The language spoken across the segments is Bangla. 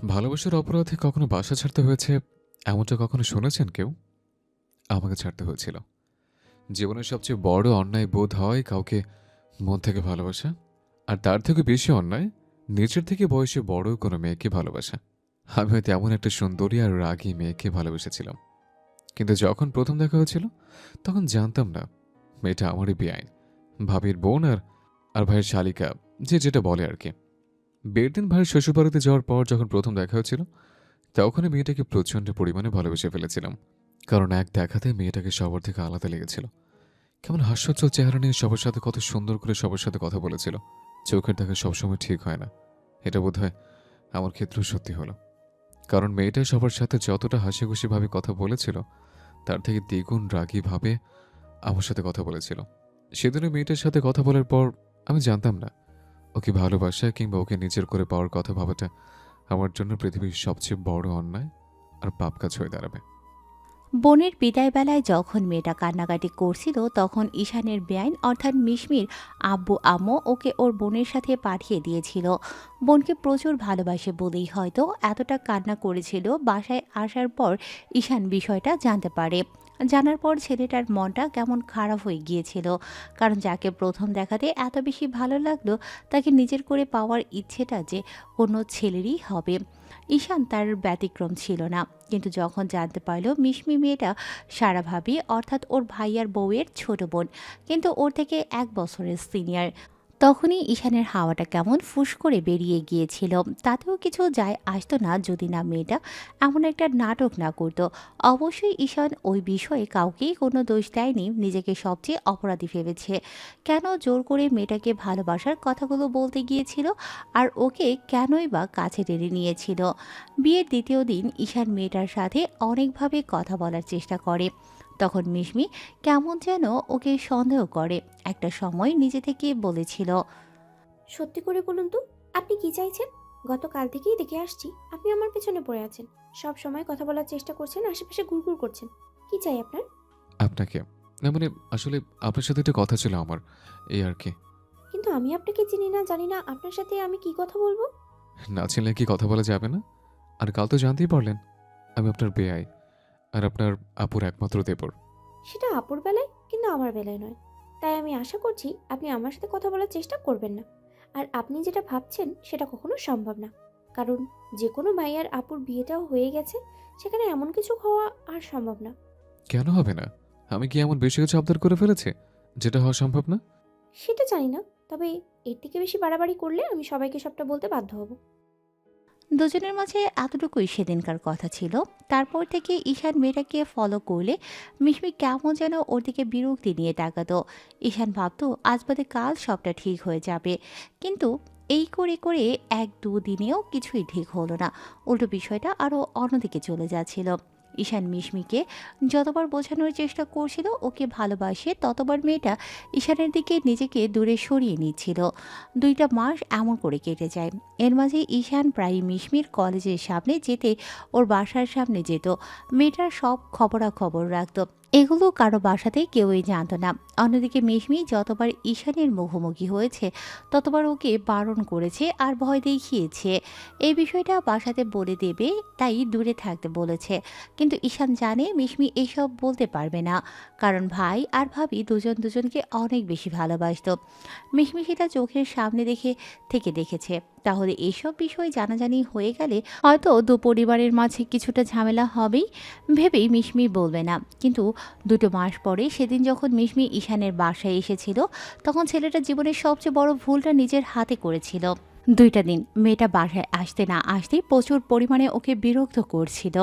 ভালোবাসার অপরাধে কখনো বাসা ছাড়তে হয়েছে এমনটা কখনো শুনেছেন কেউ? আমাকে ছাড়তে হয়েছিল। জীবনের সবচেয়ে বড় অন্যায় বোধ হয় কাউকে মন থেকে ভালোবাসা, আর তার থেকে বেশি অন্যায় নিজের থেকে বয়সে বড় কোনো মেয়েকে ভালোবাসা। আমি হয়তো এমন একটা সুন্দরী আর রাগী মেয়েকে ভালোবেসেছিলাম, কিন্তু যখন প্রথম দেখা হয়েছিল তখন জানতাম না মেয়েটা আমারই বেআইন, ভাবির বোন আর আর ভাইয়ের শালিকা, যে যেটা বলে আর কি। বিয়ের দিন ভাইয়ের শ্বশুরবাড়িতে যাওয়ার পর যখন প্রথম দেখা হয়েছিল তখনই মেয়েটাকে প্রচণ্ড পরিমাণে ভালোবেসে ফেলেছিলাম। কারণ এক দেখাতে মেয়েটাকে সবার থেকে আলাদা লেগেছিল। কেমন হাস্যোজ্জ্বল চেহারা নিয়ে সবার সাথে কত সুন্দর করে সবার সাথে কথা বলেছিল। চোখের দেখা সবসময় ঠিক হয় না, এটা বোধহয় আমার ক্ষেত্রেও সত্যি হলো। কারণ মেয়েটা সবার সাথে যতটা হাসি খুশিভাবে কথা বলেছিল তার থেকে দ্বিগুণ রাগীভাবে আমার সাথে কথা বলেছিল। সেদিনে মেয়েটার সাথে কথা বলার পর আমি জানতাম না ওকে ভালোবাসা কিংবা ওকে নিজের করে পাওয়ার কথা ভাবাটা আমার জন্য পৃথিবীর সবচেয়ে বড় অন্যায় আর পাপ কাজ হয়ে দাঁড়াবে। বোনের বিদায় বেলায় যখন মেয়েটা কান্নাকাটি করছিল তখন ঈশানের বেআইন অর্থাৎ মিশমির আব্বু আম্মু ওকে ওর বোনের সাথে পাঠিয়ে দিয়েছিল। বোনকে প্রচুর ভালোবাসে বলেই হয়তো এতটা কান্না করেছিল। বাসায় আসার পর ঈশান বিষয়টা জানতে পারে। জানার পর ছেলেটার মনটা কেমন খারাপ হয়ে গিয়েছিল, কারণ যাকে প্রথম দেখাতে এত বেশি ভালো লাগলো তাকে নিজের করে পাওয়ার ইচ্ছেটা যে অন্য ছেলেরই হবে। ঈশান তার ব্যতিক্রম ছিল না, কিন্তু যখন জানতে পারল মিশমি মেয়েটা সারা ভাবি অর্থাৎ ওর ভাইয়ার বউয়ের ছোট বোন, কিন্তু ওর থেকে 1 বছরের সিনিয়র, তখনই ঈশানের হাওয়াটা কেমন ফুস করে বেরিয়ে গিয়েছিল। তাতেও কিছু যায় আসতো না যদি না মেয়েটা এমন একটা নাটক না করতো। অবশ্যই ঈশান ওই বিষয়ে কাউকেই কোনো দোষ দেয়নি, নিজেকে সবচেয়ে অপরাধী ভেবেছে। কেন জোর করে মেয়েটাকে ভালোবাসার কথাগুলো বলতে গিয়েছিল, আর ওকে কেনই বা কাছে টেনে নিয়েছিল। বিয়ের দ্বিতীয় দিন ঈশান মেয়েটার সাথে অনেকভাবে কথা বলার চেষ্টা করে। তখন মিশমি কেমন যেন ওকে সন্দেহ করে। একটা সময় নিজে থেকে বলেছিল, সত্যি করে বলুন তো, আপনি কি চাইছেন? গতকাল থেকেই দেখে আসছি আপনি আমার পেছনে পড়ে আছেন। সব সময় কথা বলার চেষ্টা করছেন, আশেপাশে ঘুরঘুর করছেন। কি চাই আপনার? আপনাকে, না মানে আসলে আপনার সাথে একটা কথা ছিল আমার, এই আর কি। কিন্তু আমি আপনাকে চিনি না, জানি না আপনার সাথে আমি কি কথা বলবো। না চিনলে কি কথা বলা যাবে না? আর কাল তো জানতেই পারলেন আমি আপনার বেয়াই আর আপনার আপুর একমাত্র দেবর। সেটা আপুর বেলায়, কিন্তু আমার বেলায় নয়। তাই আমি আশা করছি আপনি আমার সাথে কথা বলার চেষ্টা করবেন না। আর আপনি যেটা ভাবছেন সেটা কখনো সম্ভব না। কারণ যে কোনো ভাইয়ার আপুর বিয়েটাও হয়ে গেছে, সেখানে এমন কিছু হওয়া আর সম্ভব না। কেন হবে না? আমি কি এমন বেশি কিছু আবদার করে ফেলেছি যেটা হওয়া সম্ভব না? সেটা জানি না, তবে এর থেকে বেশি বাড়াবাড়ি করলে আমি সবাইকে সবটা বলতে বাধ্য হব। দুজনের মাঝে এতটুকুই সেদিনকার কথা ছিল। তারপর থেকে ঈশান মেয়েটাকে ফলো করলে মিশমি কেমন যেন ওর দিকে বিরক্তি নিয়ে তাকাতো। ঈশান ভাবতো আজ বাদে কাল সবটা ঠিক হয়ে যাবে, কিন্তু এই করে করে 1-2 দিনেও কিছুই ঠিক হলো না। উল্টো বিষয়টা আরও অন্যদিকে চলে যাচ্ছিল। ঈশান মিশমিকে যতবার বোঝানোর চেষ্টা করছিল ওকে ভালোবাসে, ততবার মেয়েটা ঈশানের দিকে নিজেকে দূরে সরিয়ে নিচ্ছিল। 2টা মাস এমন করে কেটে যায়। এর মাঝে ঈশান প্রায় মিশমির কলেজের সামনে যেতে ওর বাসার সামনে যেত। মেয়েটার সব খবরাখবর রাখত। এগুলো কারো বাসাতে কেউই জানতো না। অন্যদিকে মিশমি যতবার ঈশানের মুখোমুখি হয়েছে ততবার ওকে বারণ করেছে আর ভয় দেখিয়েছে। এই বিষয়টা বাসাতে বলে দেবে, তাই দূরে থাকতে বলেছে। কিন্তু ঈশান জানে মিশমি এসব বলতে পারবে না, কারণ ভাই আর ভাবি দুজন দুজনকে অনেক বেশি ভালোবাসত। মিশমি সেটা চোখের সামনে দেখেছে। তাহলে এসব বিষয় জানাজানি হয়ে গেলে হয়তো দু পরিবারের মাঝে কিছুটা ঝামেলা হবেই ভেবেই মিশমি বলবে না। কিন্তু 2 মাস পরে সেদিন যখন মিশমি ঈশানের বাসায় এসেছিল, তখন ছেলেটা জীবনের সবচেয়ে বড় ভুলটা নিজের হাতে করেছিল। 2টা দিন মেয়েটা বাসায় আসতে না আসতেই প্রচুর পরিমাণে ওকে বিরক্ত করছিল।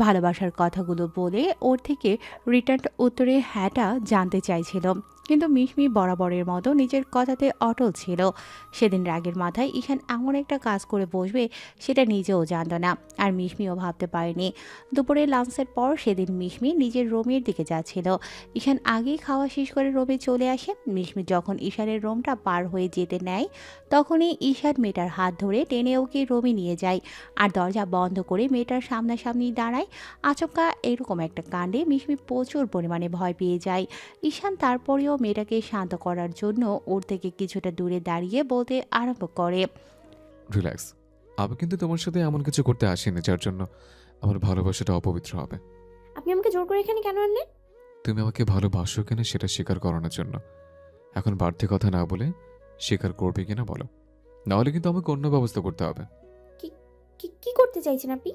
ভালোবাসার কথাগুলো বলে ওর থেকে রিটার্ন উত্তরে হ্যাঁটা জানতে চাইছিল, কিন্তু মিশমি বরাবরের মতো নিজের কথাতে অটল ছিল। সেদিন রাগের মাথায় ঈশান এমন একটা কাজ করে বসবে সেটা নিজেও জানত না, আর মিশমিও ভাবতে পারেনি। দুপুরে লাঞ্চের পর সেদিন মিশমি নিজের রুমের দিকে যাচ্ছিল। ঈশান আগেই খাওয়া শেষ করে রুমে চলে আসে। মিশমি যখন ঈশানের রুমটা পার হয়ে যেতে নেয়, তখনই ঈশান মেয়েটার হাত ধরে টেনে ওকে রুমে নিয়ে যায় আর দরজা বন্ধ করে মেয়েটার সামনাসামনি দাঁড়ায়। আচমকা এরকম একটা কাণ্ডে মিশমি প্রচুর পরিমাণে ভয় পেয়ে যায়। ঈশান তারপরেও মেয়েটাকে শান্ত করার জন্য ওর থেকে কিছুটা দূরে দাঁড়িয়ে বলতে আরম্ভ করে, রিল্যাক্স, আমি কিন্তু তোমার সাথে এমন কিছু করতে আসিনি যার জন্য আমার ভালোবাসাটা অপবিত্র হবে। আপনি আমাকে জোর করে এখানে কেন আনলেন? তুমি আমাকে ভালোবাসো কিনা সেটা স্বীকার করানোর জন্য। এখন বাড়তি কথা না বলে স্বীকার করবে কিনা বলো, নাহলে কিন্তু আমাকে অন্য ব্যবস্থা করতে হবে। কি কি কি করতে চাইছেন আপনি?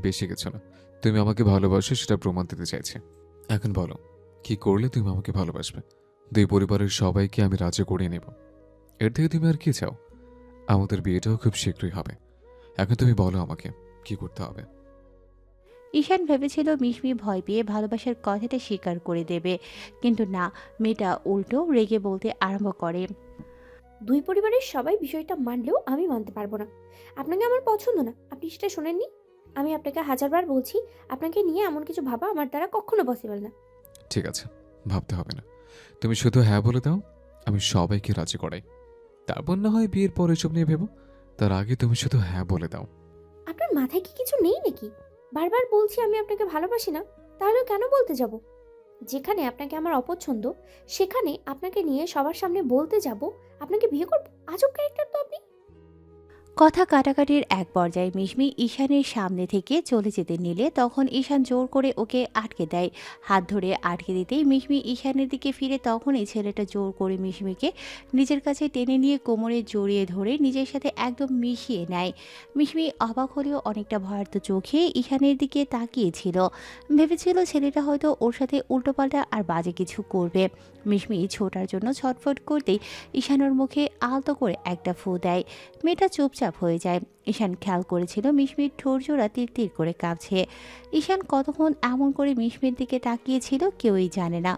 বেশি কিছু না, তুমি আমাকে ভালোবাসো সেটা প্রমাণ দিতে চাইছে। এখন বলো, কি করলে তুমি আমাকে ভালোবাসবে? দুই পরিবারের সবাইকে আমি রাজি করিয়ে নেব। এর থেকে তুমি আর কি চাও? আমাদের বিয়েটাও খুব শীঘ্রই হবে। এখন তুমি বলো আমাকে কি করতে হবে। ঈশান ভেবেছিল মিশমি ভয় পেয়ে ভালোবাসার কথাটা স্বীকার করে দেবে, কিন্তু না, মেয়েটা উল্টো রেগে বলতে আরম্ভ করে। দুই পরিবারের সবাই বিষয়টা মানলেও আমি মানতে পারবো না। আপনাকে আমার পছন্দ না, আপনি সেটা শোনেননি? আমি আপনাকে হাজারবার বলছি, আপনাকে নিয়ে এমন কিছু ভাবা আমার দ্বারা কখনো পসিবল না। ঠিক আছে, ভাবতে হবে না। তুমি শুধু হ্যাঁ বলে দাও, আমি সবাইকে রাজি করাই। তারপর না হয় বিয়ের পর এসব নিয়ে ভেবো। তার আগে তুমি শুধু হ্যাঁ বলে দাও। আপনার মাথায় কি কিছু নেই নাকি? বারবার বলছি আমি আপনাকে ভালোবাসি না, তাহলে কেন বলতে যাব? যেখানে আপনাকে আমার অপছন্দ, সেখানে আপনাকে নিয়ে সবার সামনে বলতে যাব আপনাকে বিয়ে করব? আজব ক্যারেক্টার তো আপনি। কথা কাটাকাটির এক পর্যায়ে মিশমি ঈশানের সামনে থেকে চলে যেতে নিলে তখন ঈশান জোর করে ওকে আটকে দেয়। হাত ধরে আটকে দিতেই মিশমি ঈশানের দিকে ফিরে তখনই ছেলেটা জোর করে মিশমিকে নিজের কাছে টেনে নিয়ে কোমরে জড়িয়ে ধরে নিজের সাথে একদম মিশিয়ে নেয়। মিশমি অবাক হলেও অনেকটা ভয়ার্ত চোখে ঈশানের দিকে তাকিয়েছিল। ভেবেছিল ছেলেটা হয়তো ওর সাথে উল্টোপাল্টা আর বাজে কিছু করবে। মিশমি ছোটার জন্য ছটফট করতেই ঈশানের মুখে আলতো করে একটা ফু দেয়। মেয়েটা চুপচাপ হয়ে যায়। ঈশান খেয়াল করেছিল মিশমির ঠোরজোড়া তীর তীর করে কাঁপছে। ঈশান কতক্ষণ এমন করে মিশমির দিকে তাকিয়েছিল কেউই জানে না,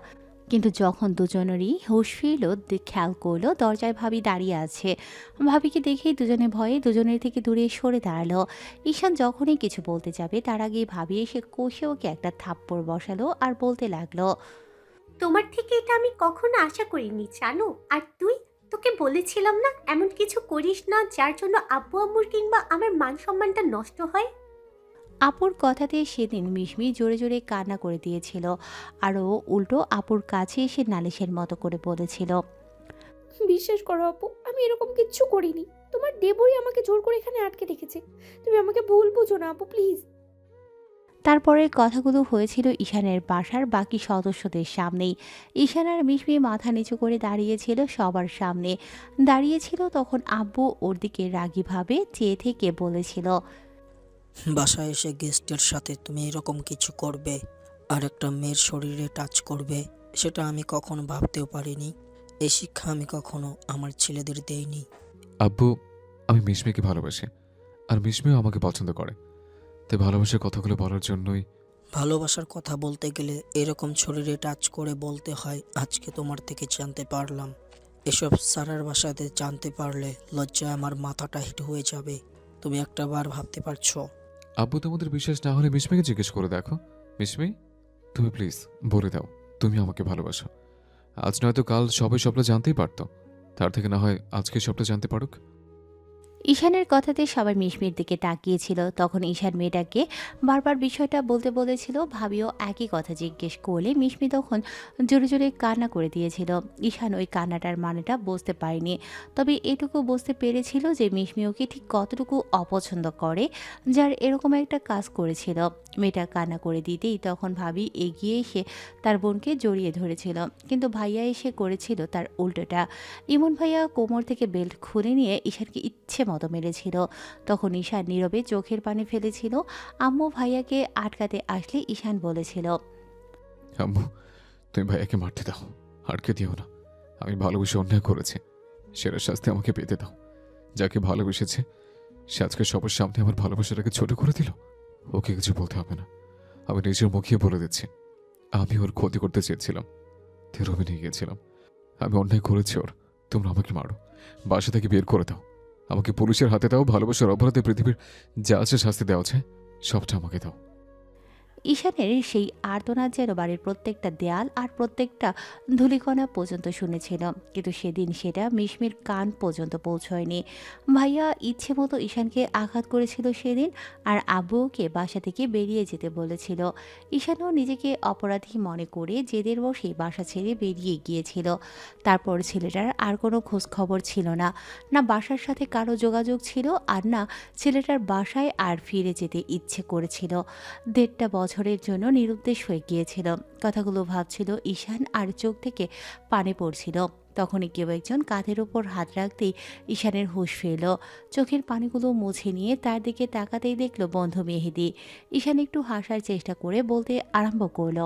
কিন্তু যখন দুজনেরই হুঁশ ফিরল খেয়াল করলো দরজায় ভাবি দাঁড়িয়ে আছে। ভাবিকে দেখেই দুজনে ভয়ে দুজনের থেকে দূরে সরে দাঁড়ালো। ঈশান যখনই কিছু বলতে যাবে তার আগেই ভাবি এসে কষে ওকে একটা থাপ্পড় বসালো আর বলতে লাগলো, তোমার থেকে এটা আমি কখনো আশা করিনি জানো। আর তুই, তোকে বলেছিলাম না এমন কিছু করিস না যার জন্য আব্বু আম্মুর কিংবা আমার মান সম্মানটা নষ্ট হয়। আপুর কথাতে সেদিন মিশমি জোরে জোরে কান্না করে দিয়েছিল, আর ও উল্টো আপুর কাছে এসে নালিশের মতো করে বলেছিল, বিশ্বাস করো আপু, আমি এরকম কিচ্ছু করিনি। তোমার দেবরই আমাকে জোর করে এখানে আটকে রেখেছে। তুমি আমাকে ভুল বুঝো না আপু, প্লিজ। তারপরের কথাগুলো হয়েছিল ঈশানের বাসার বাকি সদস্যদের সামনেই। ঈশান আর মিশমি মাথা নিচু করে দাঁড়িয়েছিল সবার সামনে। দাঁড়িয়েছিল তখন আব্বু ওর দিকে রাগীভাবে চেয়ে থেকে বলেছিল, বাসায় এসে গেস্টের সাথে তুমি এরকম কিছু করবে আর একটা মেয়ের শরীরে টাচ করবে, সেটা আমি কখনো ভাবতেও পারিনি। এই শিক্ষা আমি কখনো আমার ছেলেদের দেইনি। আব্বু, আমি মিশমিকে ভালোবাসি, আর মিশমিও আমাকে পছন্দ করে। তাই ভালোবাসার কথাগুলো বলার জন্যই। ভালোবাসার কথা বলতে গেলে এরকম শরীরে টাচ করে বলতে হয়, আজকে তোমার থেকে জানতে পারলাম। এসব সারার বাসাতে জানতে পারলে লজ্জায় আমার মাথাটা হিট হয়ে যাবে। তুমি একটা বার ভাবতে পারছো? আব্বু, তোমাদের বিশ্বাস না হলে মিশমিকে জিজ্ঞেস করে দেখো। মিশমি, তুমি প্লিজ বলে দাও তুমি আমাকে ভালোবাসো। আজ নয়তো কাল সবাই সবটা জানতেই পারতো, তার থেকে না হয় আজকে সবটা জানতে পারুক। ঈশানের কথাতে সবাই মিশমির দিকে তাকিয়েছিল। তখন ঈশান মেয়েটাকে বারবার বিষয়টা বলতে বলেছিল। ভাবিও একই কথা জিজ্ঞেস করলে মিশমি তখন জোরে জোরে কান্না করে দিয়েছিল। ঈশান ওই কান্নাটার মানেটা বুঝতে পারেনি, তবে এটুকু বুঝতে পেরেছিল যে মিশমি ওকে ঠিক কতটুকু অপছন্দ করে, যার এরকম একটা কাজ করেছিল। মেয়েটা কান্না করে দিতেই তখন ভাবি এগিয়ে এসে তার বোনকে জড়িয়ে ধরেছিল, কিন্তু ভাইয়া এসে করেছিল তার উল্টোটা। ইমন ভাইয়া কোমর থেকে বেল্ট খুলে নিয়ে ঈশানকে ইচ্ছে মতো মেরেছিল। তখন ঈশান নীরবে চোখের পানি ফেলেছিল। আম্মু ভাইয়াকে আটকাতে আসলে ঈশান বলেছিল, আম্মু, তুমি ভাইয়াকে মারতে দাও, আটকে দিও না। আমি ভালোবেসে অন্যায় করেছি, সেরা শাস্তি আমাকে পেতে দাও। যাকে ভালোবেসেছে সে আজকে সবার সামনে আমার ভালোবাসাটাকে ছোট করে দিল। ওকে কিছু বলতে হবে না, আমি নিজের মুখিয়ে বলে দিচ্ছি। আমি ওর ক্ষতি করতে চেয়েছিলাম, রুমে নিয়ে গিয়েছিলাম। আমি অন্যায় করেছি ওর। তোমরা আমাকে মারো, বাসা থেকে বের করে দাও, আমাকে পুলিশের হাতে দাও, ভালোবাসার অপরাধে পৃথিবীর যা আছে শাস্তি দেওয়া আছে সবটা আমাকে দাও। ঈশানের সেই আর্তনাদ যেন বাড়ির প্রত্যেকটা দেয়াল আর প্রত্যেকটা ধূলিকণা পর্যন্ত শুনেছিল, কিন্তু সেদিন সেটা মিশমির কান পর্যন্ত পৌঁছয়নি। ভাইয়া ইচ্ছে মতো ঈশানকে আঘাত করেছিল সেদিন, আর আব্বুকে বাসা থেকে বেরিয়ে যেতে বলেছিল। ঈশানও নিজেকে অপরাধী মনে করে জেদের বসে বাসা ছেড়ে বেরিয়ে গিয়েছিল। তারপর ছেলেটার আর কোনো খোঁজ খবর ছিল না, না বাসার সাথে কারো যোগাযোগ ছিল, আর না ছেলেটার বাসায় আর ফিরে যেতে ইচ্ছে করেছিল। 1.5 বছরের জন্য নিরুদ্দেশ হয়ে গিয়েছিল। কথাগুলো ভাবছিল ঈশান, আর চোখ থেকে পানি পড়ছিল। তখনই কেউ একজন কাঁধের ওপর হাত রাখতেই ঈশানের হুঁশ ফিরল। চোখের পানিগুলো মুছে নিয়ে তার দিকে তাকাতেই দেখল বন্ধু মেহেদি। ঈশান একটু হাসার চেষ্টা করে বলতে আরম্ভ করল,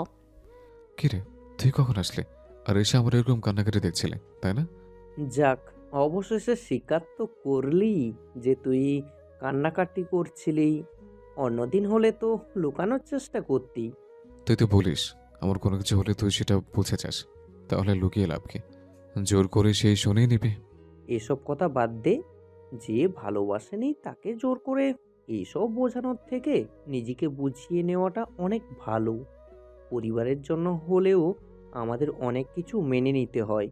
কিরে, তুই কখন আসলি? আর এসে আমার এরকম কান্নাকাটি দেখছিলে, তাই না? যাক, অবশেষে স্বীকার তো করলি যে তুই কান্নাকাটি করছিলি। অন্যদিন হলে তো লুকানোর চেষ্টা করতি। তুই তো বলিস আমার কোনো কিছু হলে তুই সেটা বুঝে যাস, তাহলে লুকিয়ে লাভ কি? জোর করে সেই শুনেই নিবি। এসব কথা বাদ দে। যে ভালোবাসেনি তাকে জোর করে এইসব বোঝানোর থেকে নিজেকে বুঝিয়ে নেওয়াটা অনেক ভালো। পরিবারের জন্য হলেও আমাদের অনেক কিছু মেনে নিতে হয়,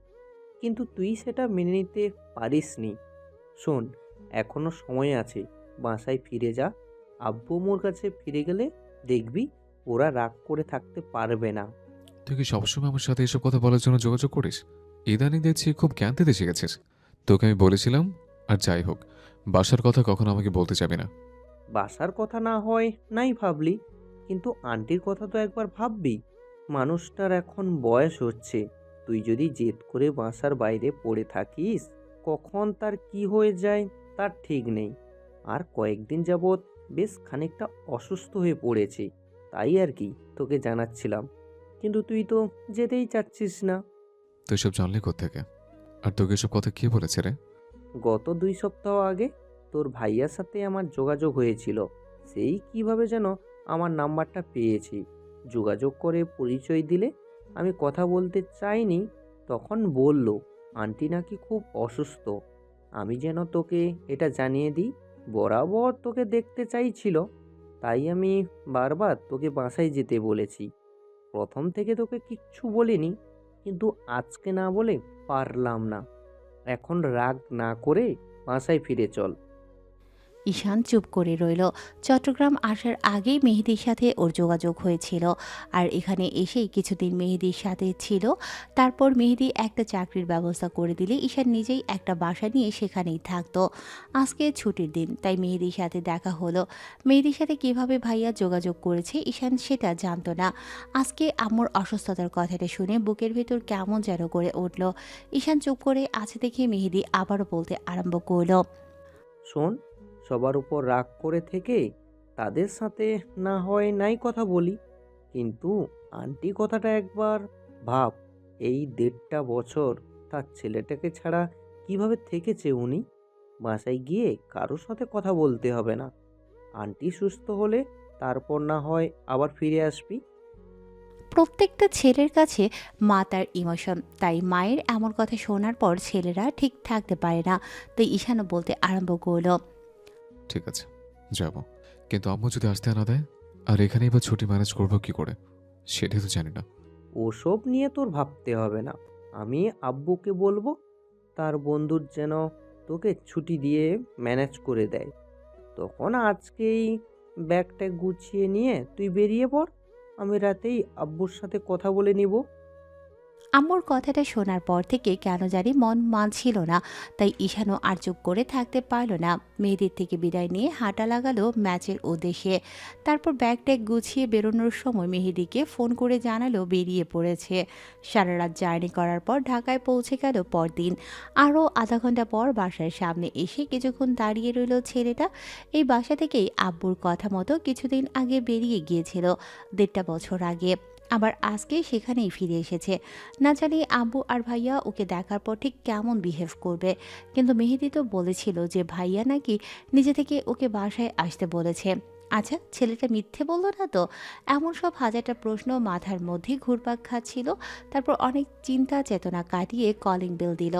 কিন্তু তুই সেটা মেনে নিতে পারিসনি। শোন, এখনো সময় আছে, বাসায় ফিরে যা। আব্বু মোর কাছে ফিরে গেলে দেখবি ওরা রাগ করে থাকতে পারবে না। তুই কি সবসময় আমার সাথে এসব কথা বলার জন্য যোগাযোগ করিস? ইদানিং দেখছি খুব জ্ঞান দিতে শিখেছিস। তোকে আমি বলেছিলাম, আর যাই হোক, বাসার কথা কখনো আমাকে বলতে যাবি না। বাসার কথা না হয় নাই ভাবলি, কিন্তু আন্টির কথা তো একবার ভাববি। মানুষটার এখন বয়স হচ্ছে, তুই যদি জেদ করে বাসার বাইরে পড়ে থাকিস, কখন তার কি হয়ে যায় তার ঠিক নেই। আর কয়েকদিন যাবৎ বেশ খানিকটা অসুস্থ হয়ে পড়েছে, তাই আর কি তোকে জানাচ্ছিলাম, কিন্তু তুই তো যেতেই চাচ্ছিস না। তুই সব জানলি কোত্থেকে? আর তোকে এসব কথা কে বলেছে রে? গত 2 সপ্তাহ আগে তোর ভাইয়ার সাথে আমার যোগাযোগ হয়েছিল। সেই কিভাবে যেন আমার নাম্বারটা পেয়েছি। যোগাযোগ করে পরিচয় দিলে আমি কথা বলতে চাইনি, তখন বলল আন্টি নাকি খুব অসুস্থ। আমি যেন তোকে এটা জানিয়ে দিই। বরাবর তোকে দেখতে চাইছিল, তাই আমি বারবার তোকে বাসায় যেতে বলেছি। প্রথম থেকে তোকে কিচ্ছু বলিনি, কিন্তু আজকে না বলে পারলাম না। এখন রাগ না করে বাসায় ফিরে চল। ঈশান চুপ করে রইল। চট্টগ্রাম আসার আগেই মেহেদির সাথে ওর যোগাযোগ হয়েছিল, আর এখানে এসেই কিছুদিন মেহেদির সাথে ছিল। তারপর মেহেদি একটা চাকরির ব্যবস্থা করে দিলে ঈশান নিজেই একটা বাসা নিয়ে সেখানেই থাকতো। আজকে ছুটির দিন, তাই মেহেদির সাথে দেখা হলো। মেহেদির সাথে কিভাবে ভাইয়া যোগাযোগ করেছে ঈশান সেটা জানতো না। আজকে আম্মুর অসুস্থতার কথাটা শুনে বুকের ভেতর কেমন যেন করে উঠল। ঈশান চুপ করে আছে দেখে মেহেদি আবারও বলতে আরম্ভ করলো, শোন, সবার উপর রাগ করে থেকে তাদের সাথে না হয় নাই কথা বলি, কিন্তু আন্টি কথাটা একবার ভাব। এই 1.5 বছর তার ছেলেটাকে ছাড়া কিভাবে থেকেছে উনি। বাসায় গিয়ে কারোর সাথে কথা বলতে হবে না। আন্টি সুস্থ হলে তারপর না হয় আবার ফিরে আসবি। প্রত্যেকটা ছেলের কাছে মা তার ইমোশন, তাই মায়ের এমন কথা শোনার পর ছেলেরা ঠিক থাকতে পারে না। তাই ঈশানও বলতে আরম্ভ করলো, ঠিক আছে, যাব, কিন্তু আম্মু যদি আসতে না দেয়, আর এখানেই বা ছুটি ম্যানেজ করবো কি করে সেটাই তো জানি না। ওসব নিয়ে তোর ভাবতে হবে না। আমি আব্বুকে বলবো তার বন্ধুর যেন তোকে ছুটি দিয়ে ম্যানেজ করে দেয়। তখন আজকেই ব্যাগ ট্যাগ গুছিয়ে নিয়ে তুই বেরিয়ে পড়। আমি রাতেই আব্বুর সাথে কথা বলে নিব। আম্মুর কথাটা শোনার পর থেকে কেন জানি মন মানছিল না। তাই ঈশানও আর চুপ করে থাকতে পারল না। মেয়েদের থেকে বিদায় নিয়ে হাঁটা লাগালো ম্যাচের উদ্দেশ্যে। তারপর ব্যাগ ট্যাগ গুছিয়ে বেরোনোর সময় মেহেদিকে ফোন করে জানালো বেরিয়ে পড়েছে। সারা রাত জার্নি করার পর ঢাকায় পৌঁছে গেল পরদিন। আরও আধা ঘন্টা পর বাসার সামনে এসে কিছুক্ষণ দাঁড়িয়ে রইল ছেলেটা। এই বাসা থেকেই আব্বুর কথা মতো কিছুদিন আগে বেরিয়ে গিয়েছিল, 1.5 বছর আগে। আবার আজকে সেখানেই ফিরে এসেছে। না জানি আব্বু আর ভাইয়া ওকে দেখার পর ঠিক কেমন বিহেভ করবে, কিন্তু মেহেদি তো বলেছিল যে ভাইয়া নাকি নিজে থেকে ওকে বাসায় আসতে বলেছে। আচ্ছা, ছেলেটা মিথ্যে বললো না তো? এমন সব হাজারটা প্রশ্ন মাথার মধ্যে ঘুরপাক খাচ্ছিল। তারপর অনেক চিন্তা চেতনা কাটিয়ে কলিং বেল দিল।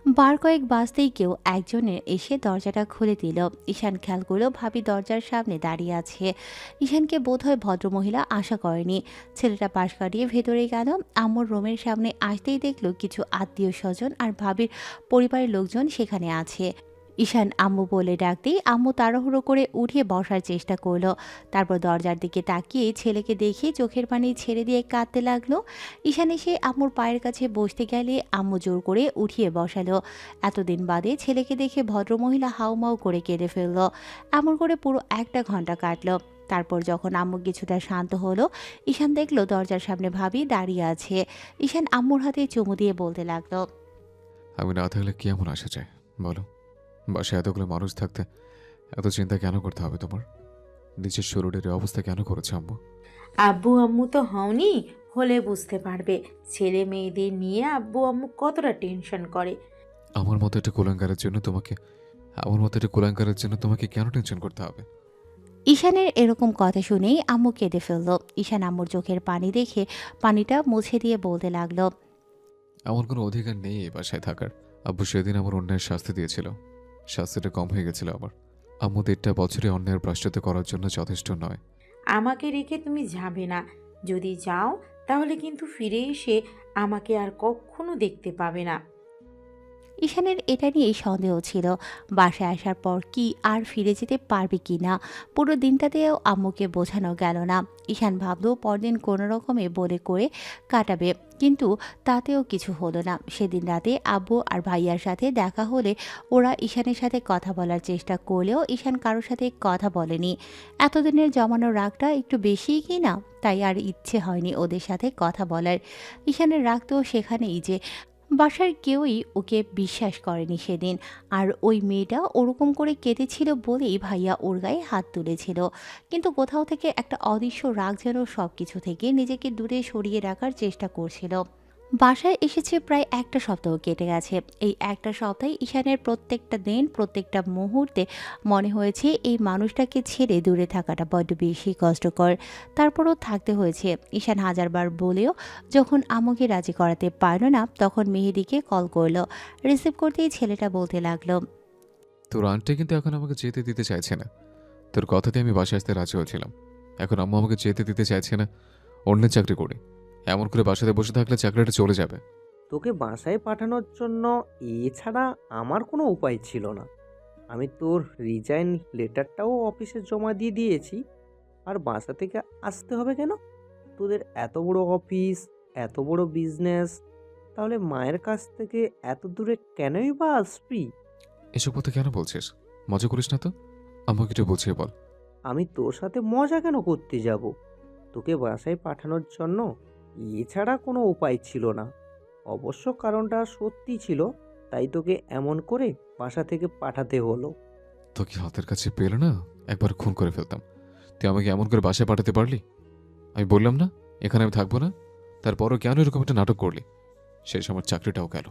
বার কয়েক বাজতেই কেউ একজনের এসে দরজাটা খুলে দিল। ঈশান খেয়াল করলো ভাবি দরজার সামনে দাঁড়িয়ে আছে। ঈশানকে বোধহয় ভদ্রমহিলা আশা করেনি। ছেলেটা পাশ কাটিয়ে ভেতরে গেল। আম্মুর রুমের সামনে আসতেই দেখলো কিছু আত্মীয় স্বজন আর ভাবির পরিবারের লোকজন সেখানে আছে। ঈশান আম্মু বলে ডাকতেই আম্মু তাড়াহুড়ো করে উঠে বসার চেষ্টা করলো। তারপর দরজার দিকে তাকিয়ে ছেলেকে দেখে চোখের পানি ছেড়ে দিয়ে কাঁদতে লাগলো। ঈশান এসে আম্মুর পায়ের কাছে বসতে গেলে আম্মু জোর করে উঠিয়ে বসালো। এতদিন বাদে ছেলেকে দেখে ভদ্রমহিলা হাউমাউ করে কেঁদে ফেললো। এমন করে পুরো 1 ঘন্টা কাটলো। তারপর যখন আম্মু কিছুটা শান্ত হলো, ঈশান দেখলো দরজার সামনে ভাবি দাঁড়িয়ে আছে। ঈশান আম্মুর হাতে চুমু দিয়ে বলতে লাগলো, আমি না থাকলে কি এমন আসা যায় বলো? বাসায় এতগুলো মানুষ থাকতে এত চিন্তা কেন করতে হবে তোমার? নিজের শরীরের এই অবস্থা কেন করেছে আম্মু? আব্বু আম্মু তো হওনি, হলে বুঝতে পারবে ছেলে মেয়েদের নিয়ে আব্বু আম্মু কতটা টেনশন করে। আমার মতো একটা কুলাঙ্গারের জন্য তোমাকে কেন টেনশন করতে হবে? ঈশানের এরকম কথা শুনেই আম্মু কেঁদে ফেললো। ঈশান আম্মুর চোখের পানি দেখে পানিটা মুছে দিয়ে বলতে লাগলো, আমার কোনো অধিকার নেই এই বাসায় থাকার। আব্বু সেদিন আমার অন্যায়ের শাস্তি দিয়েছিল। শাস্তিটা কম হয়ে গেছিল আমার। আম্মু 1.5 বছরে অন্যায়ের প্রায়শ্চিত্ত করার জন্য যথেষ্ট নয়। আমাকে রেখে তুমি যাবে না, যদি যাও তাহলে কিন্তু ফিরে এসে আমাকে আর কখনো দেখতে পাবে না। ঈশানের এটা নিয়েই সন্দেহ ছিল, বাসায় আসার পর কি আর ফিরে যেতে পারবে কি না। পুরো দিনটাতেও আম্মুকে বোঝানো গেল না। ঈশান ভাবলো পরদিন কোনো রকমে বলে করে কাটাবে, কিন্তু তাতেও কিছু হলো না। সেদিন রাতে আব্বু আর ভাইয়ার সাথে দেখা হলে ওরা ঈশানের সাথে কথা বলার চেষ্টা করলেও ঈশান কারোর সাথে কথা বলেনি। এতদিনের জমানো রাগটা একটু বেশিই কি না, তাই আর ইচ্ছে হয়নি ওদের সাথে কথা বলার। ঈশানের রাগ তো সেখানেই যে বাসার কেউই ওকে বিশ্বাস করেনি সেদিন। আর ওই মেয়েটা ওরকম করে কেঁদেছিল বলেই ভাইয়া ওর গায়ে হাত তুলেছিল। কিন্তু কোথাও থেকে একটা অদৃশ্য রাগ যেন সব কিছু থেকে নিজেকে দূরে সরিয়ে রাখার চেষ্টা করছিল। বাসায় এসেছে প্রায় 1 সপ্তাহ কেটে গেছে। এই 1 সপ্তাহে ঈশানের প্রত্যেকটা দিন প্রত্যেকটা মুহূর্তে মনে হয়েছে এই মানুষটাকে ছেড়ে দূরে থাকাটা বড্ড বেশি কষ্টকর। তারপরও থাকতে হয়েছে। ঈশান হাজারবার বলেও যখন আম্মুকে রাজি করাতে পারল না, তখন মেহেদিকে কল করলো। রিসিভ করতেই ছেলেটা বলতে লাগলো, তোর আন্টি কিন্তু এখন আমাকে যেতে দিতে চাইছে না। তোর কথাতে আমি বাসায় আসতে রাজি হয়েছিলাম। এখন আম্মু আমাকে যেতে দিতে চাইছে না। অন্যের চাকরি করি, এমন করে বাসাতে বসে থাকলে চাকরিটা চলে যাবে। তোকে বাসায় পাঠানোর জন্য এছাড়া আমার কোনো উপায় ছিল না। আমি তোর রিজাইন লেটারটাও অফিসে জমা দিয়ে দিয়েছি। আর বাসা থেকে আসতে হবে কেন? তোদের এত বড় অফিস, এত বড় বিজনেস, তাহলে মায়ের কাছ থেকে এত দূরে কেনই বা আসবি? এসব কথা কেন বলছিস? মজা করিস না তো। আমাকে একটু বুঝিয়ে বল। আমি তোর সাথে মজা কেন করতে যাব? তোকে বাসায় পাঠানোর জন্য এছাড়া কোনো উপায় ছিল না। অবশ্য কারণটা সত্যি ছিল, তাই তোকে এমন করে বাসা থেকে পাঠাতে হলো। তোকে হাতের কাছে পেলে না একবার খুন করে ফেলতাম। তুই আমাকে এমন করে বাসায় পাঠাতে পারলি? আমি বললাম না এখানে আমি থাকবো না। তারপরও কেন এরকম একটা নাটক করলি? সেই সময় চাকরিটাও গেল।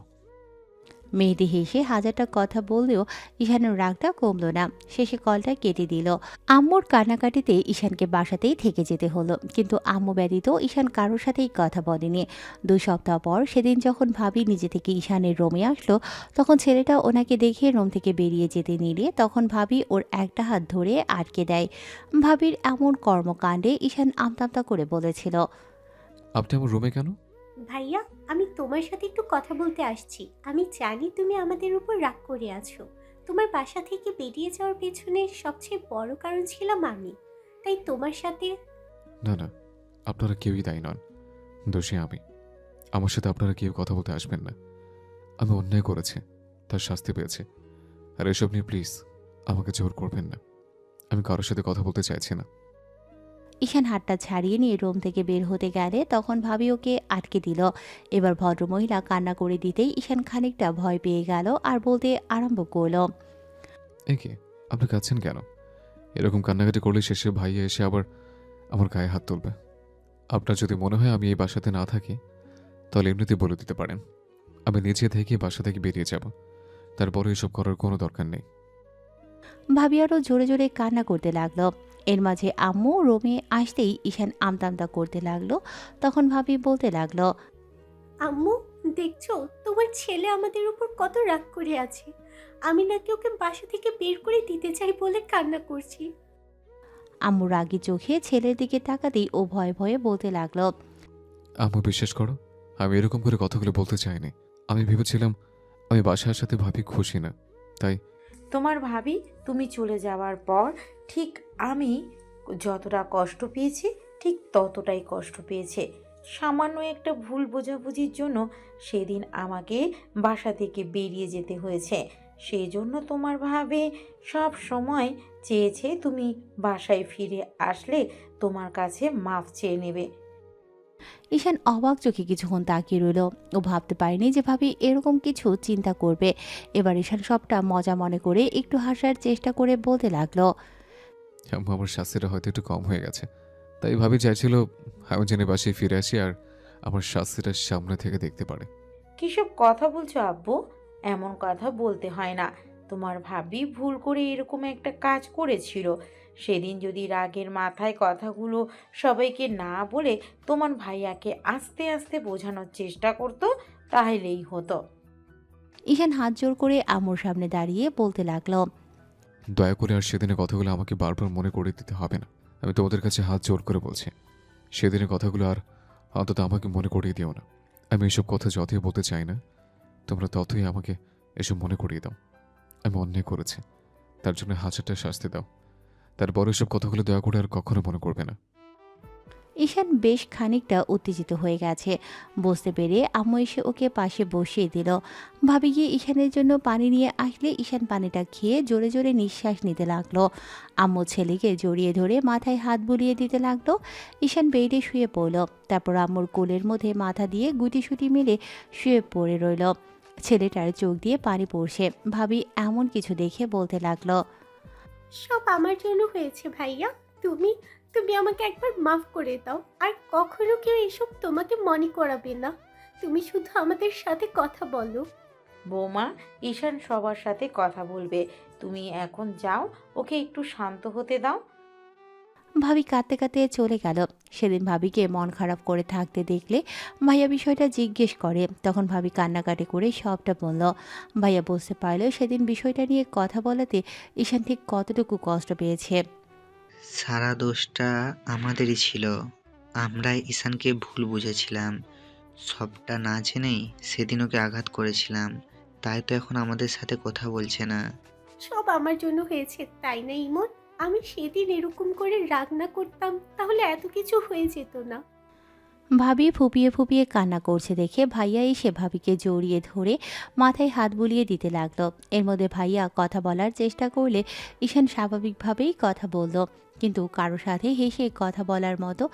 মেহেদি হেসে হাজারটা কথা বললেও ঈশানের রাগটা কমলো না। শেষে কলটা কেটে দিল। আম্মুর কান্নাকাটিতে ঈশানকে বাসাতেই থেকে যেতে হলো। কিন্তু আম্মু ব্যতীত ঈশান কারোর সাথেই কথা বলেনি। 2 সপ্তাহ পর সেদিন যখন ভাবি নিজে থেকে ঈশানের রুমে আসলো, তখন ছেলেটা ওনাকে দেখে রুম থেকে বেরিয়ে যেতে নিলে তখন ভাবি ওর একটা হাত ধরে আটকে দেয়। ভাবির এমন কর্মকাণ্ডে ঈশান আমতামতা করে বলেছিল, আপনি আমার রুমে কেন? ভাইয়া, আমি তোমার সাথে একটু কথা বলতে আসছি। আমি জানি তুমি আমাদের উপর রাগ করে আছো। তোমার বাসা থেকে বেরিয়ে যাওয়ার পেছনে সবচেয়ে বড় কারণ ছিলাম আমি। তাই তোমার সাথে না না, আপনারা কেউই দায়ী নন। দোষী আমি। আমার সাথে আপনারা কেউ কথা বলতে আসবেন না। আমি অন্যায় করেছি, তার শাস্তি পেয়েছি। আর এসব নিয়ে প্লিজ আমাকে জোর করবেন না। আমি কারোর সাথে কথা বলতে চাইছি না। ঈশান হাতটা ছাড়িয়ে নিয়ে রুম থেকে বের হতে গেলে তখন ভাবি ওকে আটকে দিল। এবার ভদ্রমহিলা কান্না করে দিতেই ঈশান খানিকটা ভয় পেয়ে গেল আর বলতে আরম্ভ করলো, একে আপনি কাঁদছেন কেন? এরকম কান্নাকাটি করলে শেষে ভাইয়া এসে আবার আমার গায়ে হাত তুলবে। আপনার যদি মনে হয় আমি এই বাসাতে না থাকি, তাহলে এমনিতেই বলে দিতে পারেন। আমি নিজে থেকে বাসা থেকে বেরিয়ে যাব। তারপরে এসব করার কোনো দরকার নেই। ভাবি আরও জোরে জোরে কান্না করতে লাগলো। এর মাঝে আম্মু রুমে আসতেই ঈশান আমতামতা করতে লাগলো। তখন ভাবি বলতে লাগলো, আম্মু, দেখছো তোমার ছেলে আমাদের উপর কত রাগ করে আছে। আমি নাকি ওকে বাসা থেকে বের করে দিতে চাই বলে কান্না করছি। আম্মু রাগী চোখে ছেলের দিকে তাকাতেই ও ভয়ে ভয়ে বলতে লাগলো। আম্মু বিশ্বাস করো, আমি এরকম করে কথাগুলো বলতে চাইনি। আমি ভেবেছিলাম আমি বাসার সাথে ভাবি খুশি না, তাই। তোমার ভাবি তুমি চলে যাওয়ার পর ঠিক আমি যতটা কষ্ট পেয়েছি ঠিক ততটাই কষ্ট পেয়েছে। সামান্য একটা ভুল বোঝাবুঝির জন্য সেদিন আমাকে বাসা থেকে বেরিয়ে যেতে হয়েছে। সেই জন্য তোমার ভাবে সব সময় চেয়েছে তুমি বাসায় ফিরে আসলে তোমার কাছে মাফ চেয়ে নেবে। ঈশান অবাক চোখে কিছুক্ষণ তাকিয়ে রইল। ও ভাবতে পারেনি যে ভাবি এরকম কিছু চিন্তা করবে। এবার ঈশান সবটা মজা মনে করে একটু হাসার চেষ্টা করে বলতে লাগলো। আম্মু, আমার শাস্তিটা হয়তো একটু কম হয়ে গেছে, তাই ভাবি চাইছিল আমি যেন বাসায় ফিরে আসি আর আমার শাস্তিটা সামনে থেকে দেখতে পারে। কিসব কথা বলছো আব্বু? এমন কথা বলতে হয় না। তোমার ভাবি ভুল করে এরকম একটা কাজ করেছিল। সেদিন যদি রাগের মাথায় কথাগুলো সবাইকে না বলে তোমার ভাইয়াকে আস্তে আস্তে বোঝানোর চেষ্টা করতো তাহলেই হতো। ঈশান হাত জোর করে আম্মুর সামনে দাঁড়িয়ে বলতে লাগলো। দয়া করে আর সেদিনের কথাগুলো আমাকে বারবার মনে করে দিতে হবে না। আমি তোমাদের কাছে হাত জোর করে বলছি, সেদিনের কথাগুলো আর অন্তত আমাকে মনে করিয়ে দিও না। আমি এসব কথা যতই বলতে চাই না, তোমরা ততই আমাকে এসব মনে করিয়ে দাও। আমি অন্যায় করেছি, তার জন্য হাজারটা শাস্তি দাও। তারপর এসব কথাগুলো দয়া করে আর কখনো মনে করবে না। ঈশান বেশ খানিকটা উত্তেজিত হয়ে গেছে। বুঝতে পেরে আম্মু এসে ওকে পাশে বসিয়ে দিল। ভাবি গিয়ে ঈশানের জন্য পানি নিয়ে আসলে ঈশান পানিটা খেয়ে জোরে জোরে নিঃশ্বাস নিতে লাগলো। আম্মু ছেলেকে জড়িয়ে ধরে মাথায় হাত বুলিয়ে দিতে লাগলো। ঈশান বেডে শুয়ে পড়ল। তারপর আম্মুর কোলের মধ্যে মাথা দিয়ে গুটিসুটি মিলে শুয়ে পড়ে রইল। ছেলেটার চোখ দিয়ে পানি পড়ছে। ভাবি এমন কিছু দেখে বলতে লাগলো। সব আমার জন্য হয়েছে ভাইয়া। তুমি তুমি আমাকে একবার মাফ করে দাও। আর কখনো কেউ এসব তোমাকে মনে করাবে না। তুমি শুধু আমাদের সাথে কথা বলো। বৌমা, ঈশান সবার সাথে কথা বলবে। তুমি এখন যাও, ওকে একটু শান্ত হতে দাও। ভাবি কাঁদতে কাঁদতে চলে গেল। সেদিন ভাবিকে মন খারাপ করে থাকতে দেখলে ভাইয়া বিষয়টা জিজ্ঞেস করে। তখন ভাবি কান্নাকাটি করে সবটা বলল। ভাইয়া বুঝতে পারল সেদিন বিষয়টা নিয়ে কথা বলাতে ঈশান ঠিক কতটুকু কষ্ট পেয়েছে। সারা দোষটা আমাদেরই ছিল। আমরাই ঈশানকে ভুল বুঝেছিলাম। সবটা না জেনেই সেদিন ওকে আঘাত করেছিলাম। তাই তো এখন আমাদের সাথে কথা বলছে না। সব আমার জন্য হয়েছে, তাই না ইমন? আমি সেদিন এরকম করে রাগ না করতাম তাহলে এত কিছু হয়ে যেত না। ভাবি ফুপিয়ে ফুপিয়ে কান্না করছে দেখে ভাইয়া এসে ভাবিকে জড়িয়ে ধরে মাথায় হাত বুলিয়ে দিতে লাগলো। এর মধ্যে ভাইয়া কথা বলার চেষ্টা করলে ঈশান স্বাভাবিকভাবেই কথা বলল। কিন্তু কারো সাথে হেসে কথা বলার মতো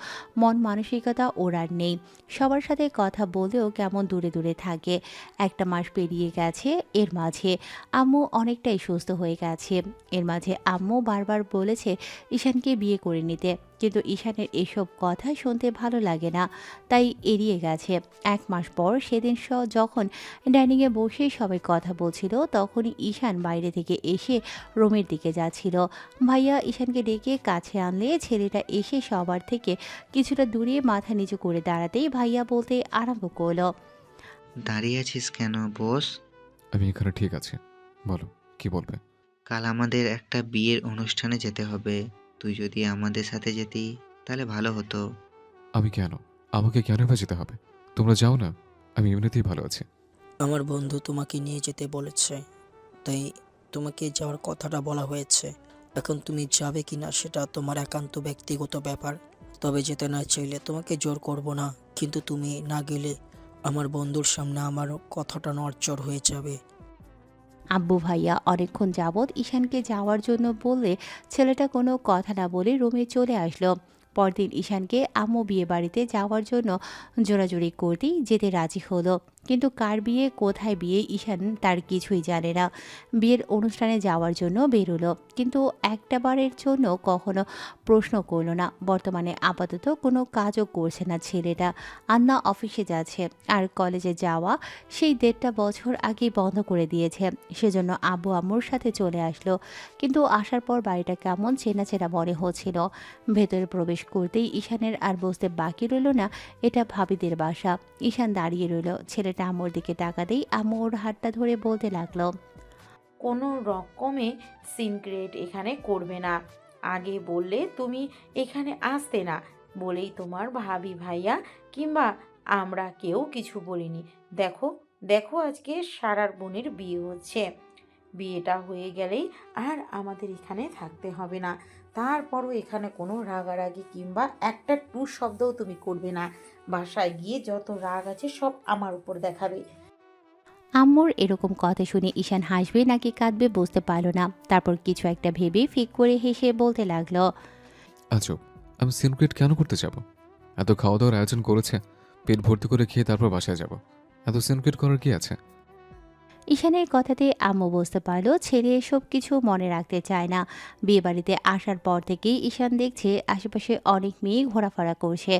মন মানসিকতা ওর আর নেই। সবার সাথে কথা বলেও কেমন দূরে দূরে থাকে। একটা মাস পেরিয়ে গেছে। এর মাঝে আম্মু অনেকটাই সুস্থ হয়ে গেছে। এর মাঝে আম্মু বারবার বলেছে ঈশানকে বিয়ে করে নিতে, কিন্তু ঈশানের এসব কথা শুনতে ভালো লাগে না, তাই এড়িয়ে গেছে। 1 মাস পর সেদিন যখন ডাইনিংয়ে বসে সবাই কথা বলছিল, তখনই ঈশান বাইরে থেকে এসে রুমের দিকে যাচ্ছিল। ভাইয়া ঈশানকে ডেকে কাছে আনলে ছেলেটা এসে সবার থেকে কিছুটা দূরে মাথা নিচু করে দাঁড়াতেই ভাইয়া বলতে আরম্ভ করলো। দাঁড়িয়ে আছিস কেন? বস। আমি এখানে ঠিক আছি, বলো কি বলবে। কাল আমাদের একটা বিয়ের অনুষ্ঠানে যেতে হবে। তুই যদি আমাদের সাথে যেতি তাহলে ভালো হতো। আমি কেন? আমাকে কেন বা যেতে হবে? তোমরা যাও না, আমি এমনিতেই ভালো আছি। আমার বন্ধু তোমাকে নিয়ে যেতে বলেছে, তাই তোমাকে যাওয়ার কথাটা বলা হয়েছে। এখন তুমি যাবে কিনা সেটা তোমার একান্ত ব্যক্তিগত ব্যাপার। তবে যেতে না চাইলে তোমাকে জোর করব না, কিন্তু তুমি না গেলে আমার বন্ধুর সামনে আমার কথাটা নড়চড় হয়ে যাবে। আব্বু ভাইয়া অনেকক্ষণ যাবৎ ঈশানকে যাওয়ার জন্য বললে ছেলেটা কোনো কথা না বলে রুমে চলে আসলো। পরদিন ঈশানকে আম্মু বিয়ে বাড়িতে যাওয়ার জন্য জোরাজুরি করতেই যেতে রাজি হলো। কিন্তু কার বিয়ে, কোথায় বিয়ে, ঈশান তার কিছুই জানে না। বিয়ের অনুষ্ঠানে যাওয়ার জন্য বেরোলো, কিন্তু একটা বারের জন্য কখনো প্রশ্ন করলো না। বর্তমানে আপাতত কোনো কাজও করছে না ছেলেটা। আন্না অফিসে যাচ্ছে, আর কলেজে যাওয়া সেই 1.5 বছর আগেই বন্ধ করে দিয়েছে। সেজন্য আব্বু আম্মুর সাথে চলে আসলো। কিন্তু আসার পর বাড়িটা কেমন চেনা চেনা মনে হচ্ছিল। ভেতরে প্রবেশ করতেই ঈশানের আর বুঝতে বাকি রইল না এটা ভাবিদের বাসা। ঈশান দাঁড়িয়ে রইল। ছেলেটা আম্মুর দিকে তাকাতেই আম্মু ওর হাতটা ধরে বলতে লাগলো, কোনো রকমে সিনক্রেট এখানে করবে না। আগে বললে তুমি এখানে আসতে না বলেই তোমার ভাবি ভাইয়া কিংবা আমরা কেউ কিছু বলিনি। দেখো দেখো আজকে সারার বোনের বিয়ে হচ্ছে। বিয়েটা হয়ে গেলেই আর আমাদের এখানে থাকতে হবে না। তারপরও এখানে কোনো রাগারাগি কিংবা একটা টু শব্দও তুমি করবে না। বাসায় গিয়ে যত রাগ আছে সব আমার উপর দেখাবে। আম্মুর এরকম কথা শুনে ঈশান হাসবে নাকি কাঁদবে বুঝতে পারল না। তারপর কিছু একটা ভেবে ফিক করে হেসে বলতে লাগলো, আজব, আমি সিনক্রেট কেন করতে যাব? এত খাওয়া দাওয়ার আয়োজন করেছে, পেট ভর্তি করে খেয়ে তারপর বাসায় যাব। এত সিনক্রেট করার কি আছে? ঈশানের কথাতে আম্মু বুঝতে পারল ছেলে এসব কিছু মনে রাখতে চায় না। বিয়েবাড়িতে আসার পর থেকেই ঈশান দেখছে আশেপাশে অনেক মেয়ে ঘোরাফেরা করছে।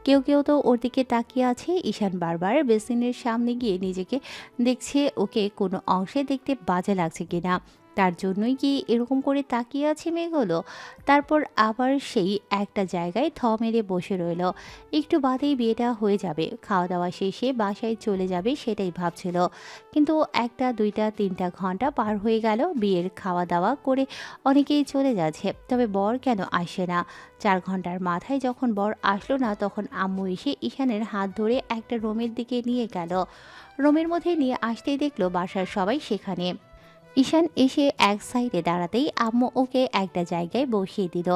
কেউ কেউ তো ওর দিকে তাকিয়ে আছে। ঈশান বারবার বেসিনের সামনে গিয়ে নিজেকে দেখছে ওকে কোনো অংশে দেখতে বাজে লাগছে কিনা। তার জন্যই কি এরকম করে তাকিয়ে আছে মেয়েগুলো। তারপর আবার সেই একটা জায়গায় থ মেরে বসে রইল। একটু বাদেই বিয়েটা হয়ে যাবে, খাওয়া দাওয়া শেষে বাসায় চলে যাবে সেটাই ভাবছিল। কিন্তু 1টা 2টা 3টা ঘন্টা পার হয়ে গেল। বিয়ের খাওয়া দাওয়া করে অনেকেই চলে যাচ্ছে, তবে বর কেন আসে না? 4 ঘন্টার মাথায় যখন বর আসলো না, তখন আম্মু এসে ঈশানের হাত ধরে একটা রুমের দিকে নিয়ে গেল। রুমের মধ্যে নিয়ে আসতেই দেখলো বাসার সবাই সেখানে। ঈশান এসে এক সাইডে দাঁড়াতেই আম্মু ওকে একটা জায়গায় বসিয়ে দিল।